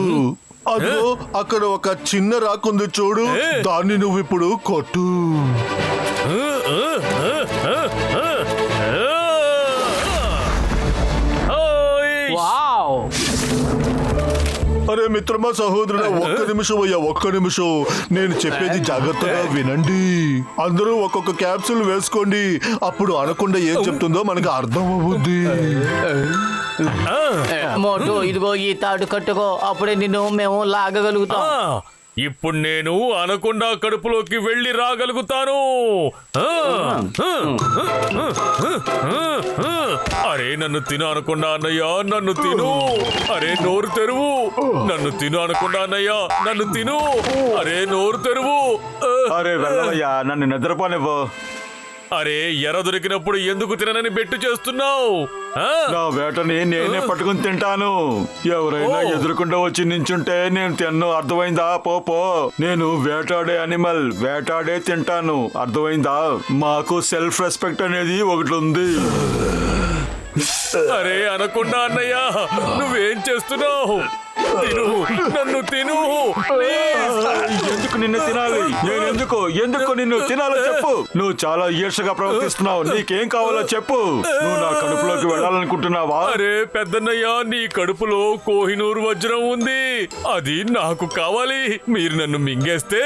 అదో అక్కడ ఒక చిన్న రాకుంది చూడు, దాన్ని నువ్వు ఇప్పుడు కొట్టు. అరే మిత్రమా సహోదరుడా, ఒక్క నిమిషం అయ్యా, ఒక్క నిమిషం. నేను చెప్పేది జాగ్రత్తగా వినండి. అందరూ ఒక్కొక్క క్యాప్సూల్ వేసుకోండి. అప్పుడు అనకుండా ఏం చెప్తుందో మనకు అర్థం అవుద్ది. మోటు ఇదిగో ఈ తాడు కట్టుకో, అప్పుడే మేము లాగగలుగుతాం. ఇప్పుడు నేను అనకుండా కడుపులోకి వెళ్ళి రాగలుగుతాను. అరే నన్ను తిను అనకుండా అన్నయ్య, నన్ను తిను. అరే నోరు తెరువు. నన్ను తిను అనకుండా అన్నయ్య, నన్ను తిను. అరే నోరు తెరువు. అరే వెళ్ళవయ్యా, నన్ను నిద్రపోనివ్వు. అరే ఎర్ర దొరికినప్పుడు ఎందుకు తిననని బెట్టు చేస్తున్నావు? నా వేటని నేనే పట్టుకుని తింటాను. ఎవరైనా ఎదురుకుండా వచ్చి నించుంటే నేను తిన్ను, అర్థమైందా? పో. నేను వేటాడే అనిమల్, వేటాడే తింటాను, అర్థమైందా? మాకు సెల్ఫ్ రెస్పెక్ట్ అనేది ఒకటి ఉంది. అరే అనకుండా అన్నయ్య, నువ్వేం చేస్తున్నావు? తిను, నన్ను తిను. ఎందుకు నిన్ను తినాలి? నేను ఎందుకు నిన్ను తినాలో చెప్పు. నువ్వు చాలా ఈర్షగా ప్రవర్తిస్తున్నావు. నీకేం కావాలో చెప్పు. నువ్వు నా కడుపులోకి వెళ్ళాలనుకుంటున్నావా? అరే పెద్దన్నయ్య, నీ కడుపులో కోహినూర్ వజ్రం ఉంది. అది నాకు కావాలి. మీరు నన్ను మింగేస్తే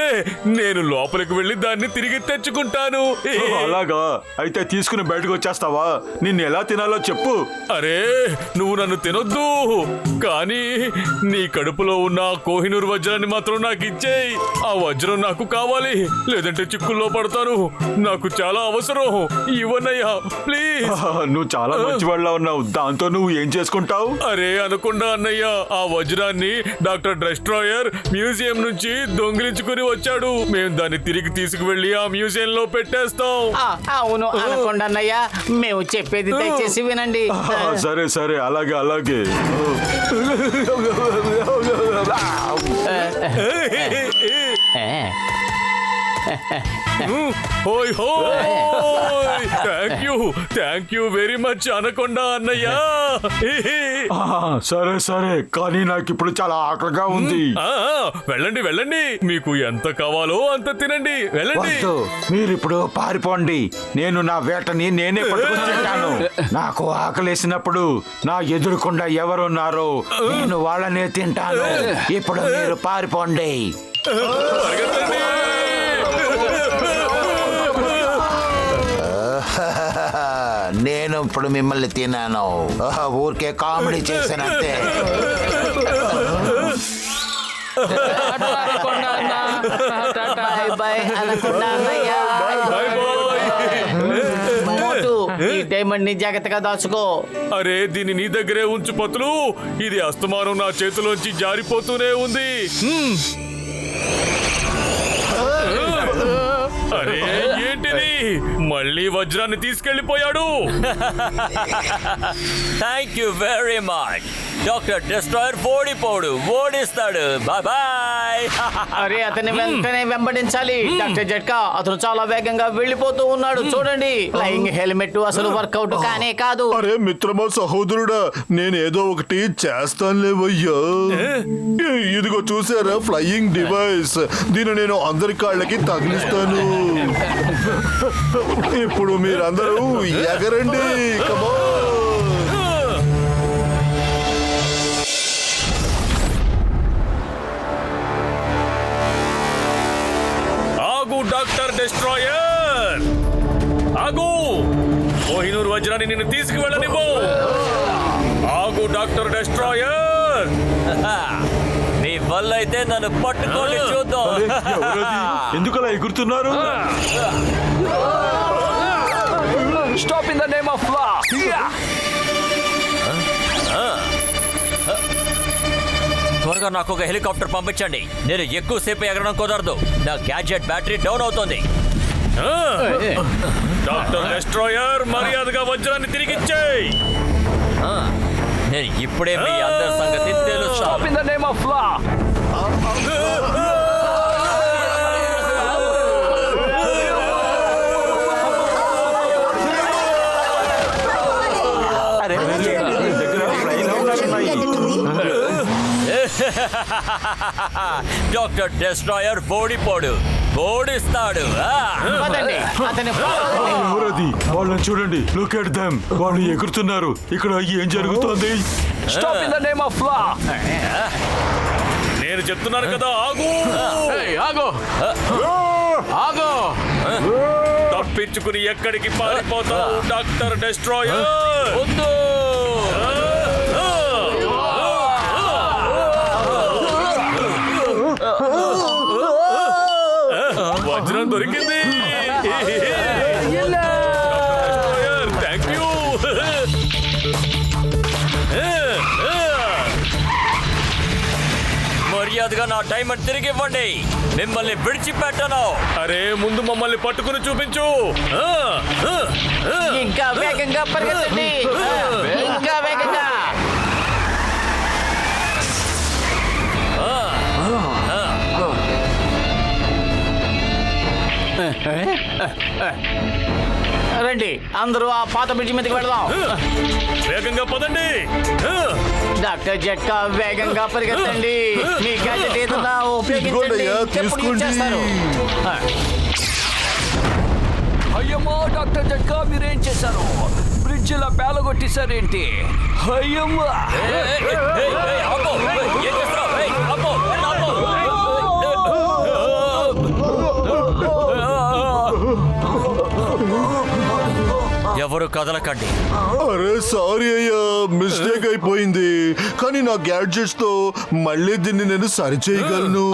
నేను లోపలికి వెళ్ళి దాన్ని తిరిగి తెచ్చుకుంటాను. అలాగా? అయితే తీసుకుని బయటకు వచ్చేస్తావా? నిన్ను ఎలా తినాలో చెప్పు. అరే నువ్వు నన్ను తినొద్దు, కానీ నీ కడుపులో ఉన్న కోహినూర్ వజ్రాన్ని మాత్రం నాకు ఇచ్చేయి. ఆ వజ్రం నాకు కావాలి, లేదంటే చిక్కుల్లో పడతాను. నాకు చాలా అవసరం. ఇవ్వనయ్యా ప్లీజ్. నువ్వు చాలా మంచివాళ్ళ ఉన్నావు. దాంతో నువ్వు ఏం చేసుకుంటావు? అరే అనకుండా అన్నయ్య, ఆ వజ్రాన్ని డాక్టర్ డెస్ట్రాయర్ మ్యూజియం నుంచి దొంగిలించుకుని వచ్చాడు. మేము దాన్ని తిరిగి తీసుకువెళ్ళి ఆ మ్యూజియం లో పెట్టేస్తాం. అవును అనకుండా అన్నయ్య, మేము చెప్పేది దయచేసి వినండి. సరే అలాగే. హోయ్ థ్యాంక్ యూ వెరీ మచ్ అనకుండా అన్నయ్య. సరే కానీ నాకు ఇప్పుడు చాలా ఆకలిగా ఉంది. వెళ్ళండి, మీకు ఎంత కావాలో అంత తినండి. వెళ్ళండి. మీరు ఇప్పుడు పారిపోండి. నేను నా వేటని నేనే పట్టుకుని తింటాను. నాకు ఆకలేసినప్పుడు నా ఎదురుకుండా ఎవరున్నారో నేను వాళ్ళనే తింటాను. ఇప్పుడు మీరు పారిపోండి. నేను ఇప్పుడు మిమ్మల్ని తిన్నాను. ఊరికే కామెడీ చేశానంతే. ఈ డైమండ్ ని జాగ్రత్తగా దాచుకో. అరే దీన్ని నీ దగ్గరే ఉంచు పతులు. ఇది అస్తమానం నా చేతిలోంచి జారిపోతూనే ఉంది. అరే ఏంటిది? మళ్ళీ వజ్రాన్ని తీసుకెళ్లిపోయాడు. Thank you very much. Doctor destroyer ఓడిస్తాడు. బాయ్. అరే అతన్ని వెంటనే వెంబడించాలి. డాక్టర్ జట్కా, అతను చాలా వేగంగా వెళ్ళిపోతూ ఉన్నాడు. చూడండి, ఫ్లయింగ్ హెల్మెట్ అసలు వర్కౌట్ కానే కాదు. అరే మిత్రమా సహోదరుడా, నేను ఏదో ఒకటి చేస్తానులేవయ్యా. ఇదిగో చూసారా, ఫ్లయింగ్ డివైస్. దీన్ని నేను అందరి కాళ్ళకి తగిలిస్తాను. ఇప్పుడు మీరందరూ ఎగరండి. ఆగు డాక్టర్ డెస్ట్రాయర్, ఆగు. కోహినూర్ వజ్రాన్ని నిన్ను తీసుకువెళ్ళనివ్వు. ఆగు డాక్టర్ డెస్ట్రాయర్. మీ వల్ల అయితే నన్ను పట్టుకోండి, చూద్దాం. ఎందుకు అలా ఎగురుతున్నారు? Stop in the name of law. త్వరగా నాకు ఒక హెలికాప్టర్ పంపించండి. నేను ఎక్కువసేపు ఎగరడం కుదరదు. నా గ్యాడ్జెట్ బ్యాటరీ డౌన్ అవుతుంది. డాక్టర్ డెస్ట్రాయర్, మర్యాదగా వజ్రాన్ని తిరిగిచ్చేయ్. నేను ఇప్పుడే మీ అందరి సంగతి తెలుస్తా. Stop in the name of law. Doctor destroyer ఓడిస్తాడు. వాళ్ళని చూడండి. Look at them. వాళ్ళు ఎగురుతున్నారు. ఇక్కడ ఏం జరుగుతోంది? Stop in the name of law. నేను చెప్తున్నాను కదా, ఆగు. ఆగో ఆగో తప్పించుకుని ఎక్కడికి పారిపోతావు డాక్టర్ డెస్ట్రాయర్? వద్దు. వజ్రం దొరికింది. Thank you. మర్యాదగా నా డైమండ్ తిరిగి ఇవ్వండి, మిమ్మల్ని విడిచిపెట్టను. అరే ముందు మమ్మల్ని పట్టుకుని చూపించు. ఇంకా వేగంగా పరిగెత్తండి, ఇంకా వేగంగా. రండి అందరూ ఆ పాత బ్రిడ్జి మీదకి వెళదాం. వేగంగా పదండి. డాక్టర్ జట్కా వేగంగా పరిగెత్తండి. మీ గ్యాజెట్ ఏదన్నా ఉపయోగించండి. ఇదిగోండయ్యా, ఎప్పుడు యూజ్ తీసుకోండి. చేస్తారు? అయ్యమ్మా డాక్టర్ జట్కా మీరేం చేశారు? బ్రిడ్జ్ ఇలా పేలగొట్టేశారేంటి? అయ్యమ్మా ఆపు. ఏం చేస్తున్నావు? ఆపు. ఆపు. ఎవరు కదలకండి. అరే సారీ అయ్యా, మిస్టేక్ అయిపోయింది. కానీ నా గ్యాడ్జెట్స్ తో మళ్ళీ దీన్ని నేను సరి చేయగలను.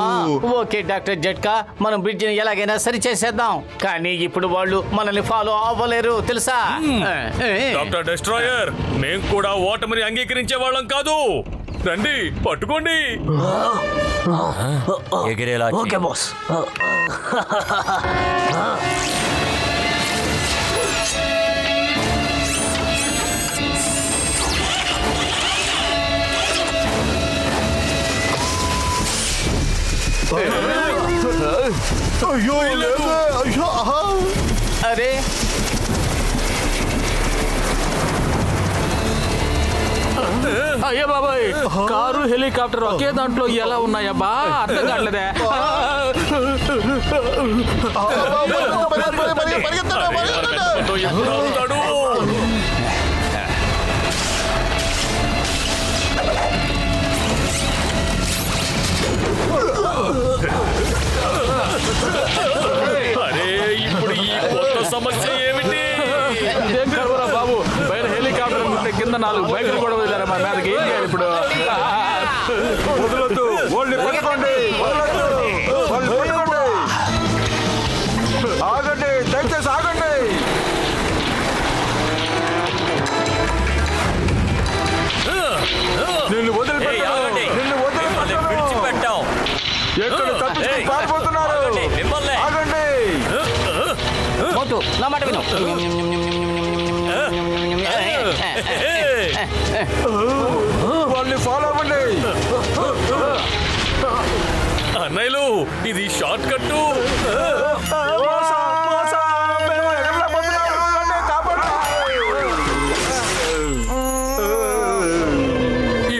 ఓకే డాక్టర్ జట్కా, మనం బ్రిడ్జిని ఎలాగైనా సరి చేసేద్దాం. కానీ ఇప్పుడు వాళ్ళు మనల్ని ఫాలో అవ్వలేరు తెలుసా? డాక్టర్ డెస్ట్రాయర్, మేం కూడా ఓటమిని అంగీకరించే వాళ్ళం కాదు. రండి పట్టుకోండి. ఎగిరేలా ఓకే బాస్. అయ్యో లేదు, అయ్యో ఆహా. అరే అయ్యో బాబాయ్, కారు హెలికాప్టర్ ఒకే దాంట్లో ఎలా ఉన్నాయబ్బా? అర్థం కావట్లేదే. కష్టంతో ఎప్పుడు ఆగుతాడు? అరే ఇప్పుడు ఈ కొత్త సమస్య ఏమిటి? ఏం కలవరా బాబు, బయట హెలికాప్టర్ ఉంటే కింద 4 బైకులు కూడా వదిలేరా మా మీదకి. ఏం చేయాలి ఇప్పుడు? వదలొద్దు, వాళ్ళని పట్టుకోండి. వదలొద్దు, వాళ్ళని పట్టుకోండి. ఆగండి, దయచేసి ఆగండి. నిన్ను ఆగండి. మిమ్మల్ని విడిచిపెట్టాం. ఎక్కడ తప్పించుకుని పారిపోతున్నారు? మిమ్మల్ని ఆగండి. మోటు నా మాట విను. వాళ్ళని ఫాలో అవ్వండి. అన్నయ్యలు ఇది షార్ట్ కట్టు. మేము ఎగరలేకపోతున్నాము. నన్ను కాపాడండి.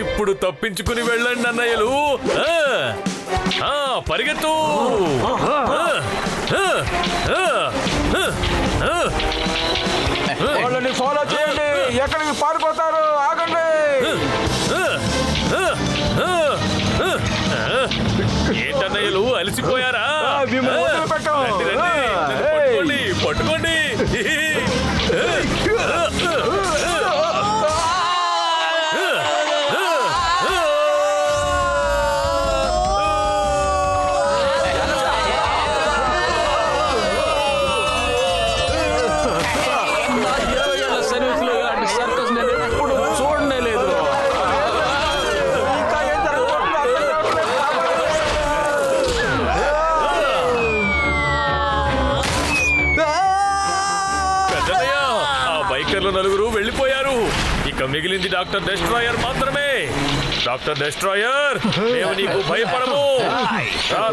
ఇప్పుడు తప్పించుకుని వెళ్ళండి అన్నయ్యలు. పరిగెత్తు. వాళ్ళని ఫాలో చేయండి. ఎక్కడికి పారిపోతారు? ఆగండి. ఏంటన్నయ్యలు అలసిపోయారా? మిమ్మల్ని వదిలిపెట్టాం. రండి, రండి. పట్టుకోండి పట్టుకోండి. నలుగురు వెళ్ళిపోయారు. ఇక మిగిలింది డాక్టర్ డెస్ట్రాయర్ మాత్రమే. డాక్టర్ డెస్ట్రాయర్, మేము నీకు భయపడము.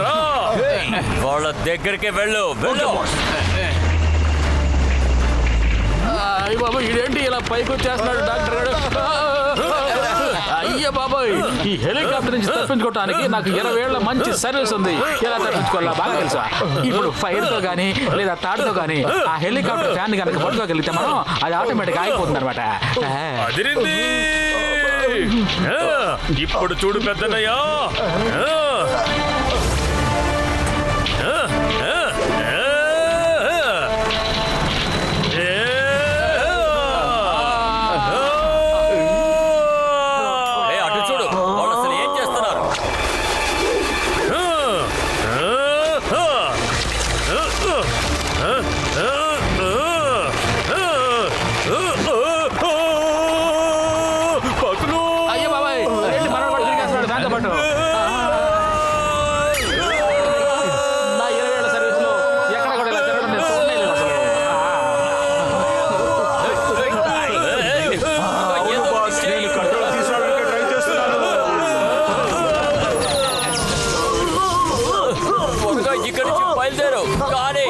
రా. వాళ్ళ దగ్గరికి వెళ్ళు. అయ్య బాబా, ఇదేంటి ఇలా పైకి వచ్చేస్తున్నాడు డాక్టర్ గారు? అయ్య బాబాయ్, ఈ హెలికాప్టర్ నుంచి తప్పించుకోవడానికి నాకు 20 ఏళ్ల మంచి సర్వీస్ ఉంది. ఎలా తప్పించుకోవాలా బాగా తెలుసా? ఇప్పుడు ఫైర్ తో గానీ లేదా తాడుతో గానీ ఆ హెలికాప్టర్ ఫ్యాన్ కనుక పట్టుకోగలిగితే మనం అది ఆటోమేటిక్ ఆగిపోతుంది అనమాట. అదిరింది. ఇప్పుడు చూడు పెద్దనయ్యా, త్వరగా ఇక్కడి నుంచి బయలుదేరు. కానీ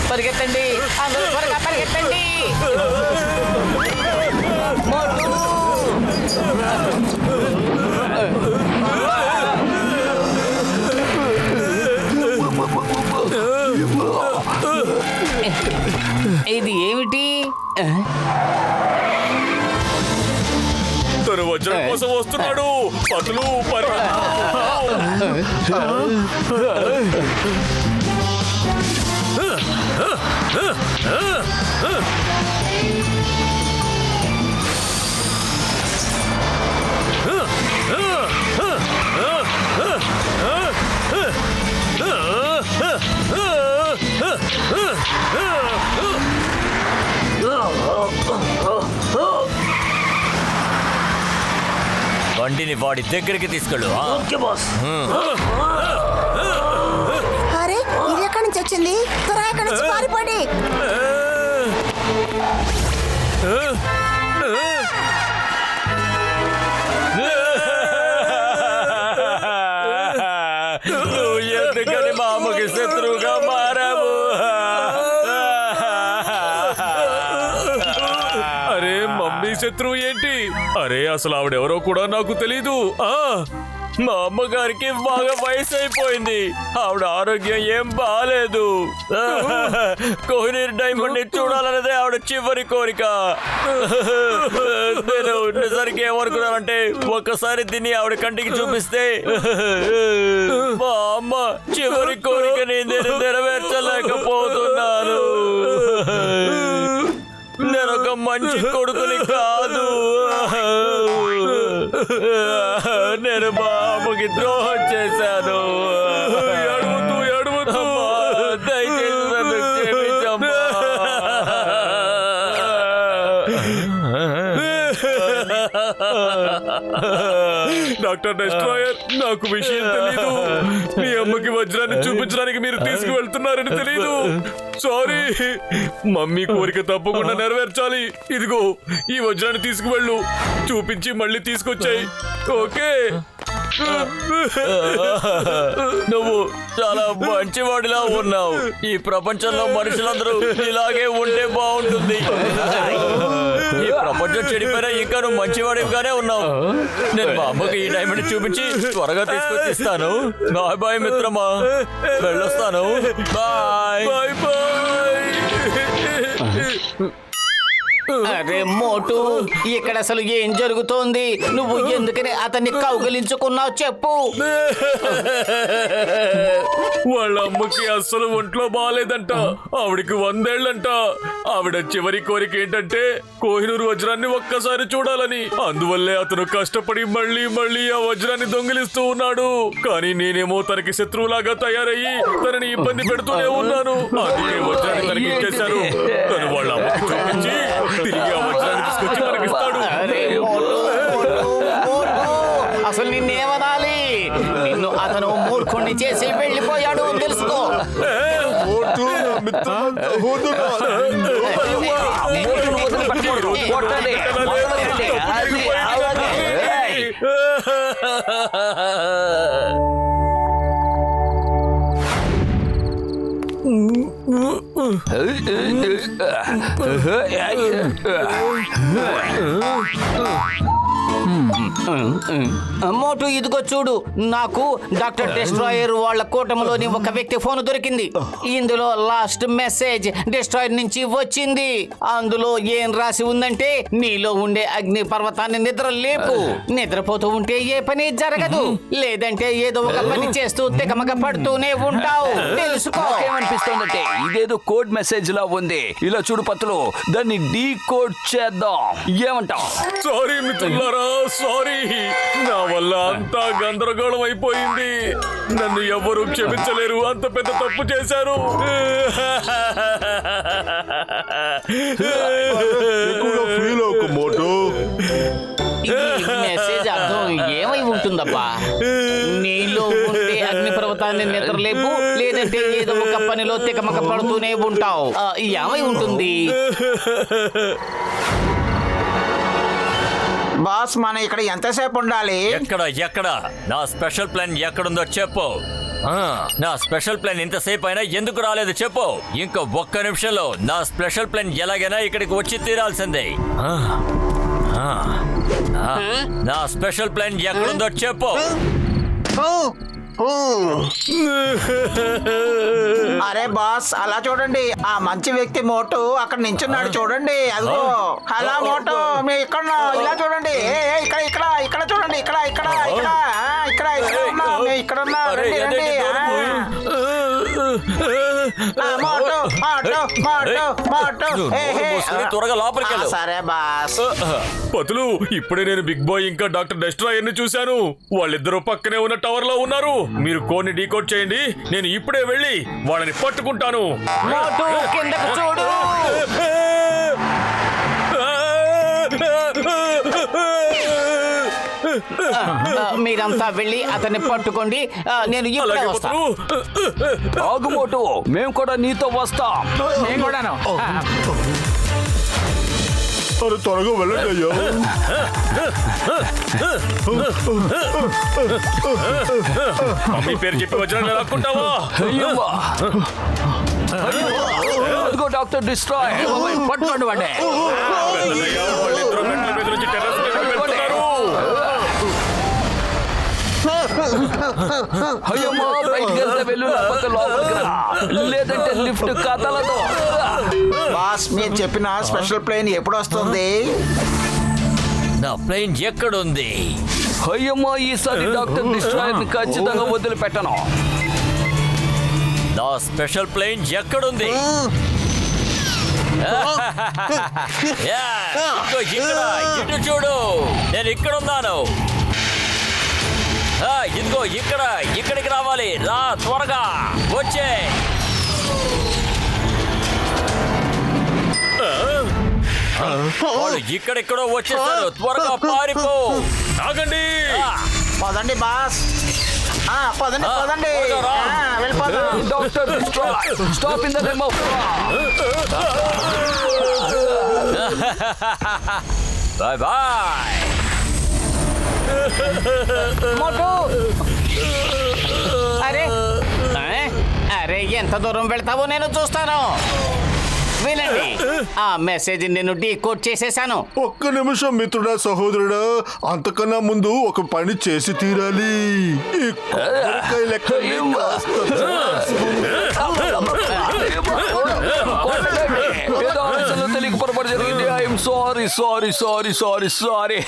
పరిగెత్తండి, అందరూ త్వరగా పరిగెత్తండి. మోటు! ఇది ఏమిటి? తను వజ్రం కోసం వస్తున్నాడు. పతులు బండిని వాడి దగ్గరికి తీసుకెళ్ళు. అరే ఇది ఎక్కడి నుంచి వచ్చింది? త్వరగా ఎక్కడి నుంచి పారిపోండి. నువ్వు ఎందుకని మా అమ్మకి శత్రువుగా మారావు? అరే మమ్మీ శత్రువు ఏంటి? అరే అసలు ఆవిడెవరో కూడా నాకు తెలీదు. మా అమ్మగారికి బాగా వయసు అయిపోయింది. ఆవిడ ఆరోగ్యం ఏం బాగాలేదు. కోహినూర్ డైమండ్ ని చూడాలన్నదే ఆవిడ చివరి కోరిక. నేను నిజానికి ఏమనుకున్నానంటే ఒక్కసారి దీన్ని ఆవిడ కంటికి చూపిస్తే మా అమ్మ చివరి కోరికని నేను నెరవేర్చలేకపోతున్నాను. నేను ఒక మంచి కొడుకుని కాదు. నేను మా అమ్మకి ద్రోహం చేశాను. అడుగుతూ దయచేసి నన్ను క్షమించమ్మా. డాక్టర్ డెస్ట్రాయర్, నాకు విషయం తెలీదు. మీ అమ్మకి వజ్రాన్ని చూపించడానికి మీరు తీసుకువెళ్తున్నారని తెలీదు. సారీ. మమ్మీ కోరిక తప్పకుండా నెరవేర్చాలి. ఇదిగో ఈ వజ్రాన్ని తీసుకువెళ్ళు. చూపించి మళ్ళీ తీసుకొచ్చాయి. ఓకే. నువ్వు చాలా మంచివాడిలా ఉన్నావు. ఈ ప్రపంచంలో మనుషులందరూ ఇలాగే ఉంటే బాగుంటుంది. ఈ ప్రపంచం చెడిపోయినా ఇంకా నువ్వు మంచివాడిగానే ఉన్నావు. నేను మా అమ్మకి ఈ డైమండ్ చూపించి త్వరగా తీసుకొచ్చి ఇస్తాను. బాయ్ బాయ్ మిత్రమా, వెళ్ళొస్తాను. Bye bye bye. అరే మోటు, ఇక్కడ అసలు ఏం జరుగుతోంది? నువ్వు ఎందుకని అతన్ని కౌగిలించుకున్నావు చెప్పు. వాళ్ళ అమ్మకి అస్సలు ఒంట్లో బాగాలేదంట. ఆవిడకి 100 ఏళ్ళంట. ఆవిడ చివరి కోరిక ఏంటంటే కోహినూర్ వజ్రాన్ని ఒక్కసారి చూడాలని. అందువల్లే అతను కష్టపడి మళ్ళీ మళ్ళీ ఆ వజ్రాన్ని దొంగిలిస్తూ ఉన్నాడు. కానీ నేనేమో తనకి శత్రువులాగా తయారయ్యి తనని ఇబ్బంది పెడుతూనే ఉన్నాను. అందుకే వజ్రాన్ని తనకి ఇచ్చేశాను. తను వాళ్ళ అమ్మకి చూపించి తిరిగి ఆ వజ్రాన్ని తీసుకొచ్చి మనకిస్తాడు. అరే మోటు, మోటు, అసలు నిన్నేమనాలి? నిన్ను అతను మూర్ఖుణ్ణి చేసి వెళ్ళిపోయాడు తెలుసుకో. మోటు ఇదిగో చూడు, నాకు డాక్టర్ డెస్ట్రాయర్ వాళ్ళ కూటమిలోని ఒక వ్యక్తి ఫోన్ దొరికింది. ఇందులో లాస్ట్ మెసేజ్ డెస్ట్రాయర్ నుంచి వచ్చింది. అందులో ఏం రాసి ఉందంటే, నీలో ఉండే అగ్ని పర్వతాన్ని నిద్ర లేపు. నిద్రపోతూ ఉంటే ఏ పని జరగదు, లేదంటే ఏదో ఒక పని చేస్తూ తికమక పడుతూనే ఉంటావు. తెలుసుకో. ఏమనిపిస్తోందంటే ఇదేదో కోడ్ మెసేజ్ లా ఉంది. ఇలా చూడు పత్తులు, దాన్ని డీ కోడ్ చేద్దాం. ఏమంటావు? సారీ మిత్రులారా, సారీ. నా వల్ల అంతా గందరగోళం అయిపోయింది. నన్ను ఎవ్వరూ క్షమించలేరు. అంత పెద్ద తప్పు చేశారు. ఎక్కువగా ఫీల్ అవ్వకు మోటు. ఈ మెసేజ్ అర్థం ఏమై ఉంటుందబ్బా? నీలో ఉండే అగ్నిపర్వతాన్ని నిద్రలేపు, లేదంటే ఏదో ఒక పనిలో తికమక పడుతూనే ఉంటావు. ఏమై ఉంటుంది? బాస్ మనం ఇక్కడ ఎంతసేపు ఉండాలి? ఎక్కడ నా స్పెషల్ ప్లాన్ ఎక్కడుందో చెప్పు. నా స్పెషల్ ప్లాన్ ఇంతసేపు అయినా ఎందుకు రాలేదు చెప్పు. ఇంకా ఒక్క నిమిషంలో నా స్పెషల్ ప్లాన్ ఎలాగైనా ఇక్కడికి వచ్చి తీరాల్సిందే. నా స్పెషల్ ప్లాన్ ఎక్కడుందో చెప్పు. అరే బాస్ అలా చూడండి, ఆ మంచి వ్యక్తి మోటు అక్కడ నించున్నాడు చూడండి. అదిగో అలా మోటు మీ ఇక్కడ ఇలా చూడండి. ఇక్కడ ఇక్కడ ఇక్కడ చూడండి. ఇక్కడ ఇక్కడ ఇక్కడ ఇక్కడ ఇక్కడ ఉన్నాం, మేము ఇక్కడ ఉన్నాం. రండి రండి. మోటు మోటు మోటు మోటు. త్వరగా లోపలికి వెళ్ళు. సరే బాస్. పతులు, ఇప్పుడే నేను బిగ్ బాయ్ ఇంకా డాక్టర్ డెస్ట్రాయర్ ని చూశాను. వాళ్ళిద్దరూ పక్కనే ఉన్న టవర్ లో ఉన్నారు. మీరు కోడ్ని డీకోడ్ చేయండి, నేను ఇప్పుడే వెళ్ళి వాళ్ళని పట్టుకుంటాను. మోటు కిందకు చూడు. మీరంతా వెళ్ళి అతన్ని పట్టుకోండి, నేను ఇప్పుడే వస్తాను. ఆగుమోటు, మేము కూడా నీతో వస్తాం. నేను కూడాను. అరే త్వరగా వెళ్ళండి అయ్యా. మమ్మీ పేరు చెప్పి వచ్చిన రాకుంటావా? అయ్యవ్వా. అదిగో డాక్టర్ డిస్ట్రాయ్. పట్టుకోండి వాడే. వాళ్ళిద్దరూ మెట్ల మీద నుంచి టెర్రస్ మీదకి వెళ్తున్నారు. అయ్యమ్మా, బయటికి వెళ్తే వెళ్ళు, లేకపోతే లోపలికి రా. లేదంటే లిఫ్ట్ కదలదు. బాస్ మీరు చెప్పిన స్పెషల్ ప్లేన్ ఎప్పుడు వస్తుంది? నా ప్లేన్ ఎక్కడుంది? అయ్యమ్మా, ఈసారి డాక్టర్ డిస్ట్రాయర్ ని ఖచ్చితంగా వదిలిపెట్టను. నా స్పెషల్ ప్లేన్ ఎక్కడుంది? ఇక్కడ ఇటు చూడు, నేను ఇక్కడ ఉన్నాను. ఇదిగో ఇక్కడ, ఇక్కడికి రావాలి. రా త్వరగా వచ్చే. వాళ్ళు ఇక్కడెక్కడో వచ్చేసారు. త్వరగా పారిపో. ఆగండి. పదండి బాస్. పదండి పదండి. వెళ్ళిపోదాం. Doctor destroy, stop in the name of bye bye. Motu. అరే అరే, ఎంత దూరం వెళ్తావో నేను చూస్తాను. వినండి, ఆ మెసేజ్ నేను డీకోడ్ చేసేసాను. ఒక్క నిమిషం మిత్రుడా, సహోదరుడా, అంతకన్నా ముందు ఒక పని చేసి తీరాలి. ఈ కొబ్బరికాయ లెక్కని ఏదో ఆలోచనలో తెలియక పొరపాటు జరిగింది. I'm sorry sorry sorry sorry sorry.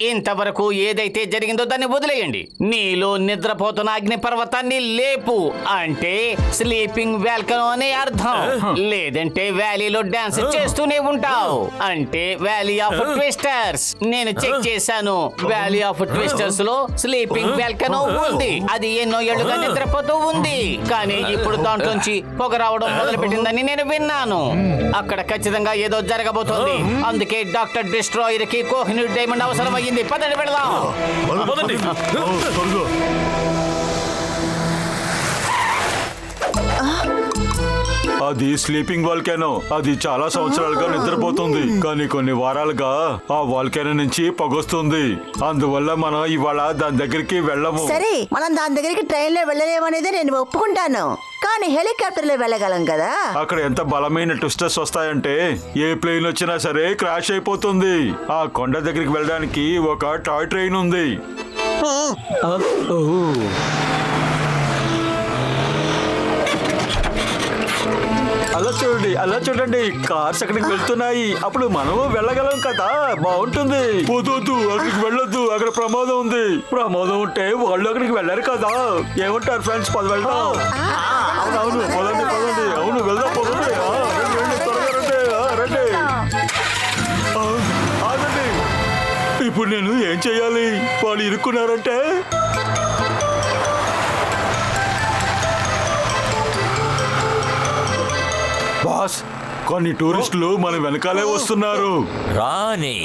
ఇంతవరకు ఏదైతే జరిగిందో దాన్ని వదిలేయండి. నీలో నిద్రపోతున్న అగ్నిపర్వతాన్ని లేపు అంటే స్లీపింగ్ వాల్కనో అనే అర్థం. లేదంటే వ్యాలీలో డాన్స్ చేస్తూనే ఉంటావు అంటే వ్యాలీ ఆఫ్ ట్విస్టర్స్. నేను చెక్ చేశాను, వ్యాలీ ఆఫ్ ట్విస్టర్స్ లో స్లీపింగ్ వాల్కనో ఉంది. అది ఎన్నో ఏళ్లుగా నిద్రపోతూ ఉంది, కానీ ఇప్పుడు దాంట్లోంచి పొగ రావడం మొదలు పెట్టిందని నేను విన్నాను. అక్కడ ఖచ్చితంగా ఏదో జరగబోతోంది. అందుకే డాక్టర్ డిస్ట్రాయర్ కి కోహినూర్ డైమండ్ అవసరం అయ్యింది. పదండి వెళదాం. అది స్లీపింగ్ వాల్కానో. అది చాలా సంవత్సరాలుగా నిద్రపోతుంది, కానీ కొన్ని వారాలుగా ఆ వాల్కానో నుంచి పొగొస్తుంది. అందువల్ల మనం ఇవాళ దాని దగ్గరికి వెళ్ళము. సరే, మనం దాని దగ్గరికి ట్రైన్ లో వెళ్ళలేమనేది నేను ఒప్పుకుంటాను, కానీ హెలికాప్టర్ లో వెళ్ళగలం కదా. అక్కడ ఎంత బలమైన ట్విస్టర్స్ వస్తాయంటే ఏ ప్లేన్ వచ్చినా సరే క్రాష్ అయిపోతుంది. ఆ కొండ దగ్గరికి వెళ్ళడానికి ఒక టాయ్ ట్రైన్ ఉంది. అలా చూడండి, కార్స్ అక్కడికి వెళ్తున్నాయి. అప్పుడు మనము వెళ్ళగలం కదా, బాగుంటుంది. వద్దు, అక్కడికి వెళ్ళొద్దు, అక్కడ ప్రమాదం ఉంది. ప్రమాదం ఉంటే వాళ్ళు అక్కడికి వెళ్ళారు కదా. ఏమంటారు ఫ్రెండ్స్? వెళ్దాం. అవును, పదండి. అవును, వెళ్దాం, పదండి. త్వరగా రండి. ఆగండి. ఇప్పుడు నేను ఏం చెయ్యాలి? వాళ్ళు ఇరుక్కున్నారంటే బాస్, కొన్ని టూరిస్టులు మన వెనకాలే వస్తున్నారు. రాని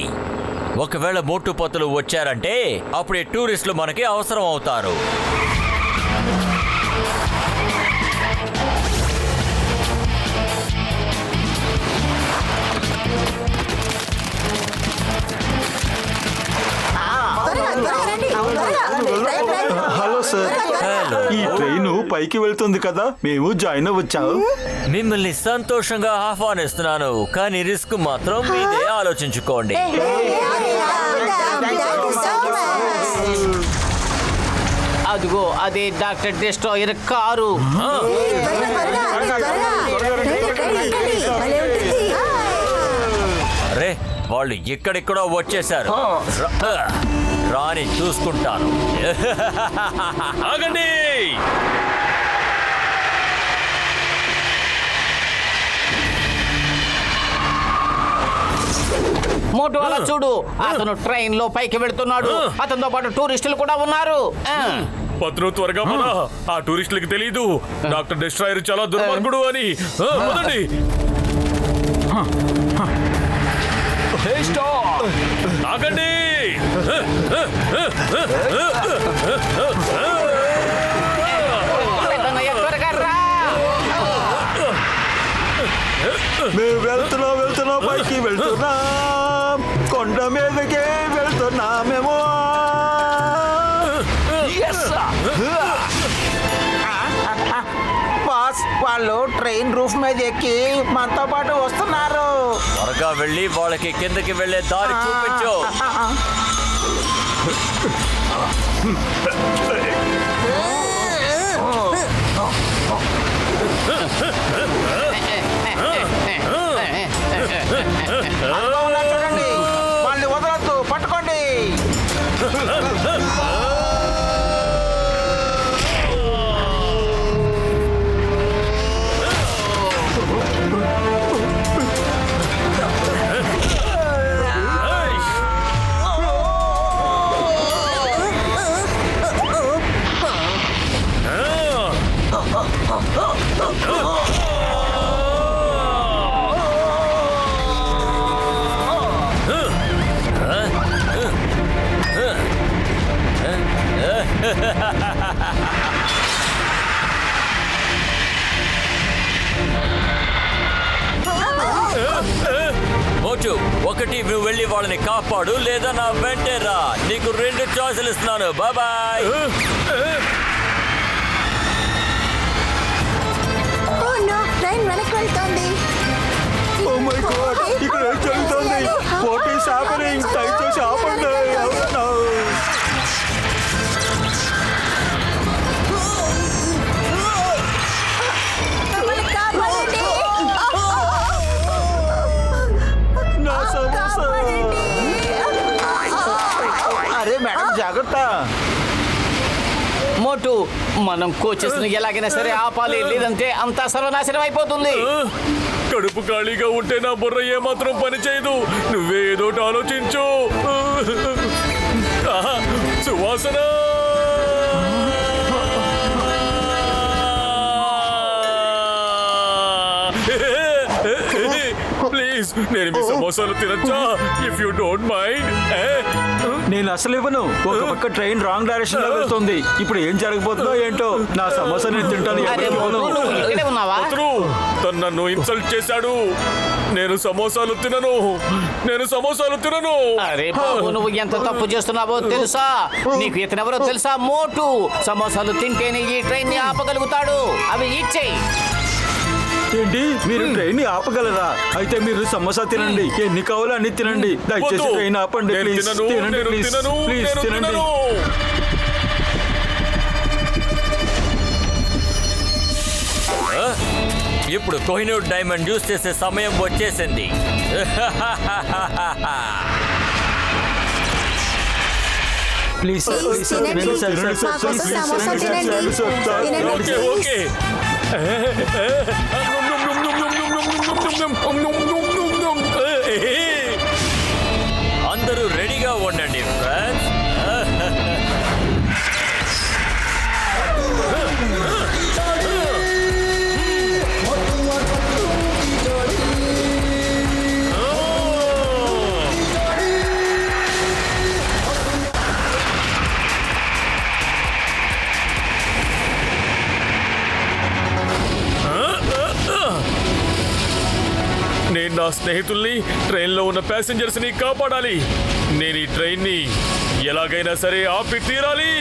ఒకవేళ మోటు పత్తులు వచ్చారంటే అప్పుడు ఈ టూరిస్టులు మనకి అవసరం అవుతారు. హలో సార్, ఈ ట్రైన్ పైకి వెళ్తుంది కదా, మేము జాయిన్ అవ్వచ్చాము. మిమ్మల్ని సంతోషంగా ఆహ్వానిస్తున్నాను, కానీ రిస్క్ మాత్రం మీదే ఆలోచించుకోండి. అదిగో అదే డాక్టర్ డిస్ట్రాయర్ కారు. అరే వాళ్ళు ఇక్కడిక్కడో వచ్చేసారు. రాని చూసుకుంటాను. ఆగండి. మోటు అలా చూడు, అతను ట్రైన్ లో పైకి వెళ్తున్నాడు. అతనితో పాటు టూరిస్టులు కూడా ఉన్నారు. పత్రు త్వరగా పద. ఆ టూరిస్టులకి తెలీదు డాక్టర్ డిస్ట్రాయర్ చాలా దుర్మార్గుడు అని. పదండి. ఆగండి. త్వరగా రా. మేము వెళ్తున్నా పైకి వెళ్తున్నా, కొండ మీదకే వెళ్తున్నామేమో. బాస్, వాళ్ళు ట్రైన్ రూఫ్ మీద ఎక్కి మనతో పాటు వస్తున్నారు. త్వరగా వెళ్ళి వాళ్ళకి కిందకి వెళ్ళే దారి చూపించు. చూడండి, వాళ్ళని వదలొద్దు, పట్టుకోండి. మోటు, ఒకటి నువ్వు వెళ్ళి వాళ్ళని కాపాడు, లేదా నా వెంటే రా. నీకు 2 చాయిస్లు ఇస్తున్నాను. బాయ్. ట్రైన్ వెనక్కి వెళ్తోంది. ఓ మై గాడ్, ఇక్కడ ఏం జరుగుతోంది? What is happening? దయచేసి ఆపండి. నా సమోసా. అరే మేడం, జాగ్రత్త. మోటు, మనం కోచెస్ ని ఎలాగైనా సరే ఆపాలి, లేదంటే అంతా సర్వనాశనం అయిపోతుంది. కడుపు ఖాళీగా ఉంటే నా బుర్ర ఏమాత్రం పని చేయదు. నువ్వే ఏదోటి ఆలోచించు. సువాసన. ప్లీజ్, నేను మీ సమోసాలు తినచ్చా? If you don't mind. నేను అసలు ఇవ్వను. ఒక పక్క ట్రైన్ రాంగ్ డైరెక్షన్ లో వెళ్తుంది. ఇప్పుడు ఏం జరగబోతుందో ఏంటో. నా సమోసా నేను తింటాను. అరే మోటు, నువ్వు ఇక్కడే ఉన్నావా? తను నన్ను ఇన్సల్ట్ చేశాడు. నేను సమోసాలు తినను. అరే బాబు, నువ్వు ఎంత తప్పు చేస్తున్నావో తెలుసా? నీకు ఇతనెవరో తెలుసా? మోటు సమోసాలు తింటేనే ఈ ట్రైన్ ని ఆపగలుగుతాడు. అవి ఇచ్చేయి. ఏంటి, మీరు ట్రైన్ ని ఆపగలరా? అయితే మీరు సమోసా తినండి. ఎన్ని కావాలో అన్ని తినండి. దయచేసి ట్రైన్ ఆపండి. ప్లీజ్ తినండి. ప్లీజ్ తినండి. ఇప్పుడు కోహినూర్ డైమండ్ యూస్ చేసే సమయం వచ్చేసింది. Please okay. అందరూ రెడీగా ఉండండి ఫ్రెండ్స్. నా స్నేహితుల్ని ట్రైన్లో ఉన్న ప్యాసింజర్స్ ని కాపాడాలి. నేను ఈ ట్రైన్ ని ఎలాగైనా సరే ఆపి తీరాలి.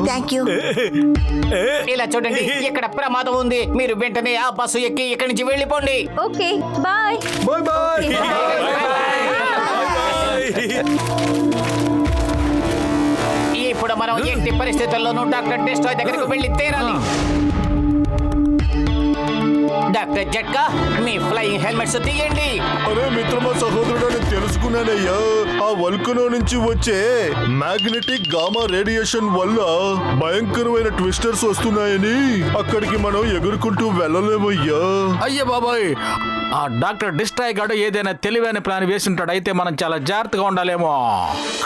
Thank you. ఇలా చూడండి, ఇక్కడ ప్రమాదం ఉంది. మీరు వెంటనే ఆ బస్సు ఎక్కి ఇక్కడి నుంచి వెళ్ళిపోండి. Okay bye. Bye bye. ఇప్పుడు మనం ఎట్టి పరిస్థితుల్లోనూ డాక్టర్ డిస్ట్రాయ్ దగ్గరకు వెళ్ళి తీరాలి. డాక్టర్ జట్కా, మీ ఫ్లయింగ్ హెల్మెట్స్ తీయండి. అరే మిత్రమా సహోదరుడు, తెలుసుకున్నానయ్యా. ఆ వల్కనో నుంచి వచ్చే మ్యాగ్నెటిక్ గామా రేడియేషన్ వల్ల భయంకరమైన ట్విస్టర్స్ వస్తున్నాయని అక్కడికి మనం ఎగురుకుంటూ వెళ్ళలేమయ్యా. అయ్యే బాబాయ్, ఆ డాక్టర్ డిస్ట్రాయ్ గాడు ఏదైనా తెలివైన ప్లాన్ వేసింటాడు. అయితే మనం చాలా జాగ్రత్తగా ఉండాలేమో.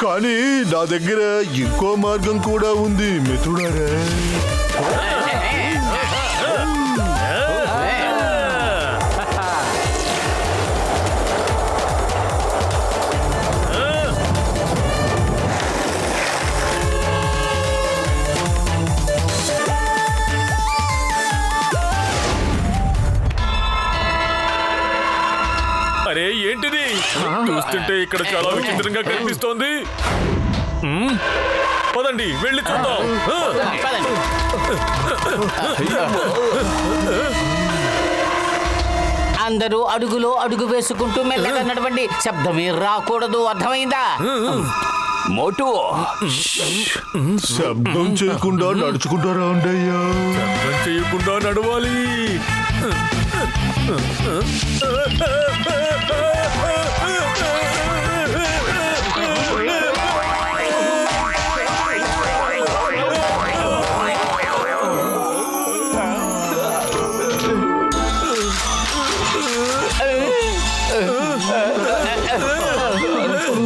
కానీ నా దగ్గర ఇంకో మార్గం కూడా ఉంది మిత్రుడారా. అరే ఏంటిది? చూస్తుంటే ఇక్కడ చాలా విచిత్రంగా కనిపిస్తోంది. పదండి వెళ్ళి చూద్దాం. అందరూ అడుగులో అడుగు వేసుకుంటూ మెల్లగా నడవండి. శబ్దమే రాకూడదు, అర్థమైందా? మోటు, శబ్దం చేయకుండా నడుచుకుంటారా ఉండయ్యా. శబ్దం చేయకుండా నడవాలి.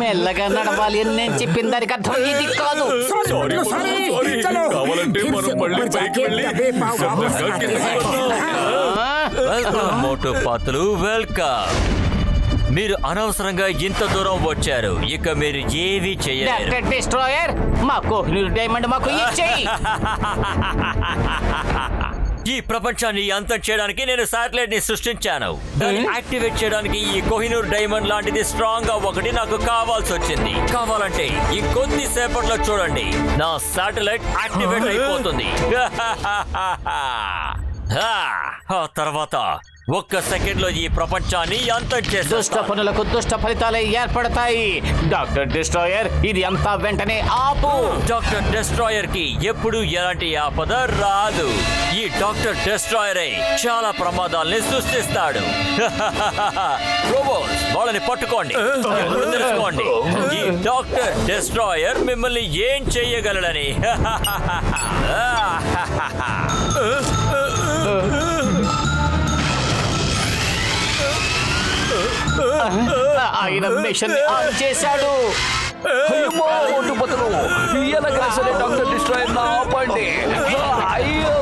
మెల్లగా నడవాలి అని నేను చెప్పిన దానికి అర్థం ఇది కాదు. కావాలంటే మనం మళ్ళీ పైకి వెళ్ళి శబ్దంగా కిందకి వద్దాం. మోటు పాత్రలు వెల్కమ్. మీరు అనవసరంగా ఇంత దూరం వచ్చారు. ఇక మీరు ఏమీ చేయలేరు. డాక్టర్ డిస్ట్రాయర్, మా కోహినూర్ డైమండ్ మాకు ఇచ్చేయి. ఈ ప్రపంచాన్ని అంతం చేయడానికి నేను శాటిలైట్ ని సృష్టించాను. దాన్ని యాక్టివేట్ చేయడానికి ఈ కోహినూర్ డైమండ్ లాంటిది స్ట్రాంగ్ గా ఒకటి నాకు కావాల్సి వచ్చింది. కావాలంటే ఇంకొద్ది సేపట్లో చూడండి, నా శాటిలైట్ యాక్టివేట్ అయిపోతుంది. ఆ తర్వాత ఒక్క సెకండ్ లో ఈ ప్రపంచాన్ని అంతం దుష్ట చేసేస్తాను. పనులకు దుష్ట ఫలితాలే ఏర్పడతాయి. డాక్టర్ డిస్ట్రాయర్, ఇది అంతా వెంటనే ఆపు. డాక్టర్ డిస్ట్రాయర్ కి ఎప్పుడు ఎలాంటి ఆపద రాదు. ఈ డాక్టర్ డిస్ట్రాయరే చాలా ప్రమాదాల్ని సృష్టిస్తాడు. రోబోట్స్, వాళ్ళని పట్టుకోండి. ఇప్పుడు తెలుసుకోండి ఈ డాక్టర్ డిస్ట్రాయర్ మిమ్మల్ని ఏం చెయ్యగలడని. ఆయన మిషన్ ఆన్ చేశాడు. మోటు పత్రులు, ఎలాగైనా సరే డాక్టర్ డిస్ట్రాయర్ నా ఆపండి. అయ్యో,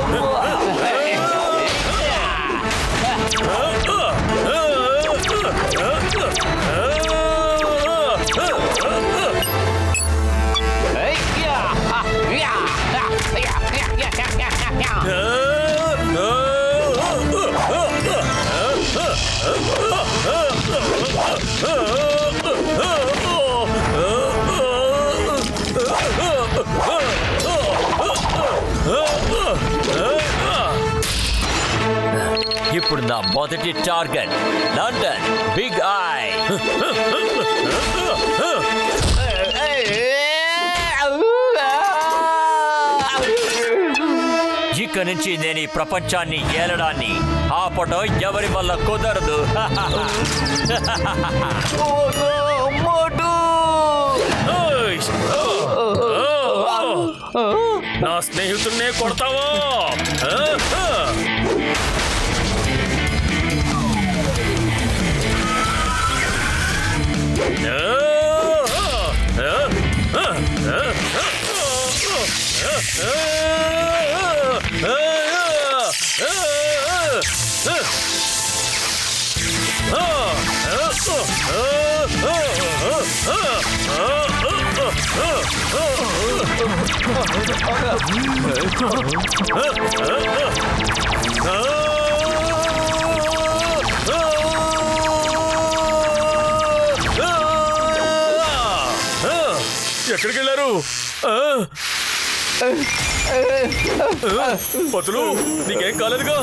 ఇప్పుడు నా మొదటి టార్గెట్ లండన్ బిగ్ ఐ. ఇక ఇక నుంచి నేను ఈ ప్రపంచాన్ని ఏలడాన్ని ఆపటం ఎవరి వల్ల కుదరదు. ఏయ్! నా స్నేహితున్నే కొడతావా? ఎక్కడికి వెళ్ళారు? పతులు నీకేం కాలేదుగా?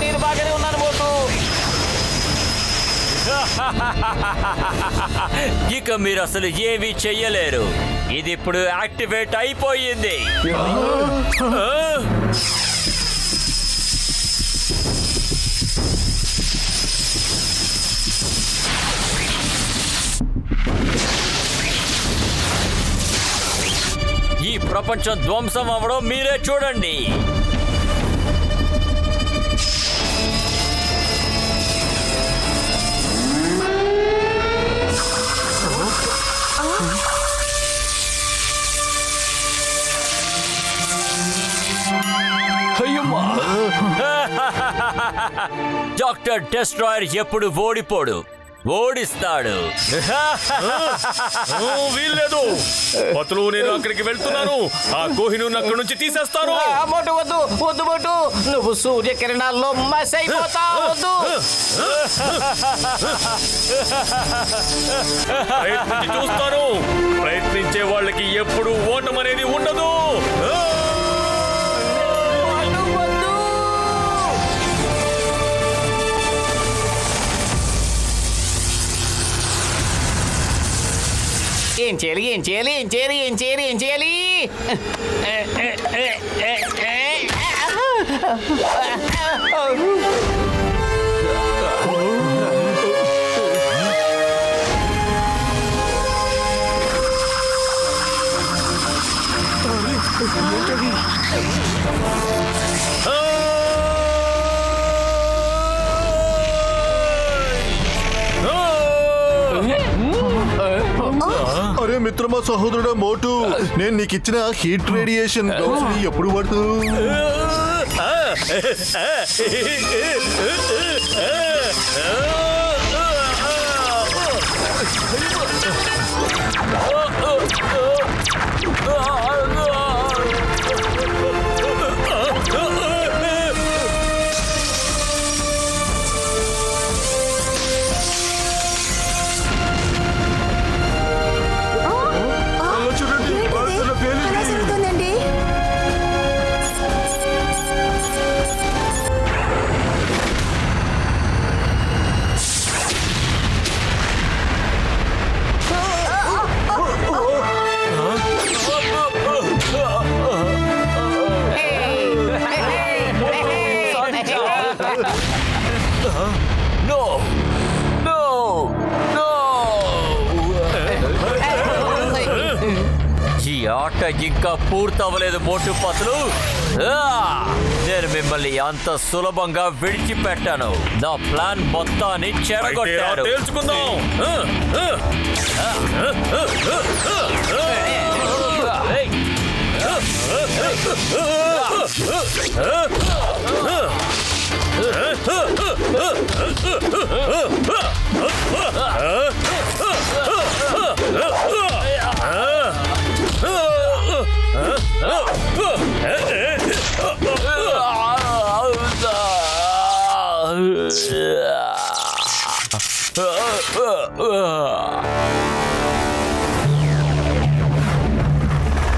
నేను బాగానే ఉన్నాను మోటు. ఇక మీరు అసలు ఏమీ చెయ్యలేరు. ఇది ఇప్పుడు యాక్టివేట్ అయిపోయింది. ఈ ప్రపంచం ధ్వంసం అవ్వడం మీరే చూడండి. డాక్టర్ డెస్ట్రాయర్ ఎప్పుడు ఓడిపోడు, ఓడిస్తాడు. వీల్లేదు పతులు, నేను అక్కడికి వెళ్తున్నాను. ఆ కోహినూర్ అక్కడి నుంచి తీసేస్తాను. మోటు వద్దు, వద్దు మోటు, నువ్వు సూర్యకిరణాల్లో మసైపోతావు. వద్దు. ప్రయత్నించి చూస్తాను. ప్రయత్నించే వాళ్ళకి ఎప్పుడు ఓటం అనేది ఉండదు. ఏం చేయాలి, ఏం చేయాలి, ఏం చేయాలి, ఏం చేయాలి, ఏం చేయాలి? అరే మిత్రమా, సహోదరుడా మోటు, నేను నీకు ఇచ్చిన హీట్ రేడియేషన్ డోస్ ని ఎప్పుడు పడుతూ? ఆట ఇంకా పూర్తవలేదు మోటు పతులు. నేను మిమ్మల్ని అంత సులభంగా విడిచిపెట్టాను. నా ప్లాన్ మొత్తాన్ని చెడగొట్టారు. తెలుసుకుందాం.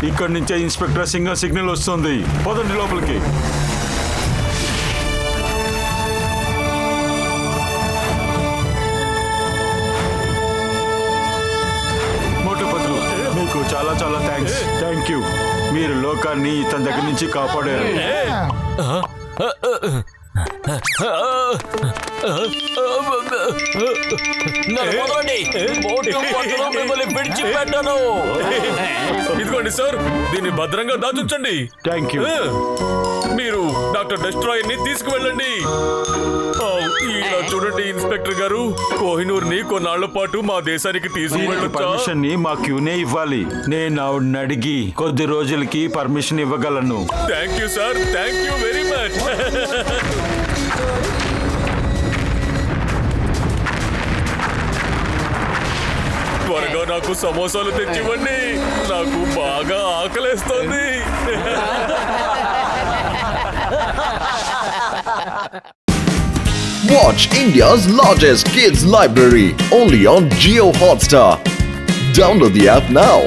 ఇక్కడి నుంచే ఇన్స్పెక్టర్ సింగల్ సిగ్నల్ వస్తుంది. పదండి లోపలికి. మోటు పతులు, మీకు చాలా చాలా థ్యాంక్స్. Thank you. మీరు లోకాన్ని ఇతని దగ్గర నుంచి కాపాడారు. ఇదిగోండి సార్, దీన్ని భద్రంగా దాచుంచండి. Thank you. మీరు డాక్టర్ డెస్ట్రాయర్ ని తీసుకువెళ్ళండి. ఇలా చూడండి ఇన్స్పెక్టర్ గారు, కోహినూర్ ని కొన్నాళ్ల పాటు మా దేశానికి తీసుకువెళ్ళొచ్చా? పర్మిషన్ ని మా క్యూనే ఇవ్వాలి. నేను ఆవిడని అడిగి కొద్ది రోజులకి పర్మిషన్ ఇవ్వగలను. Thank you sir, thank you very much. త్వరగా నాకు సమోసాలు తెచ్చివ్వండి, నాకు బాగా ఆకలేస్తోంది. Watch India's largest kids library only on Jio Hotstar. Download the app now.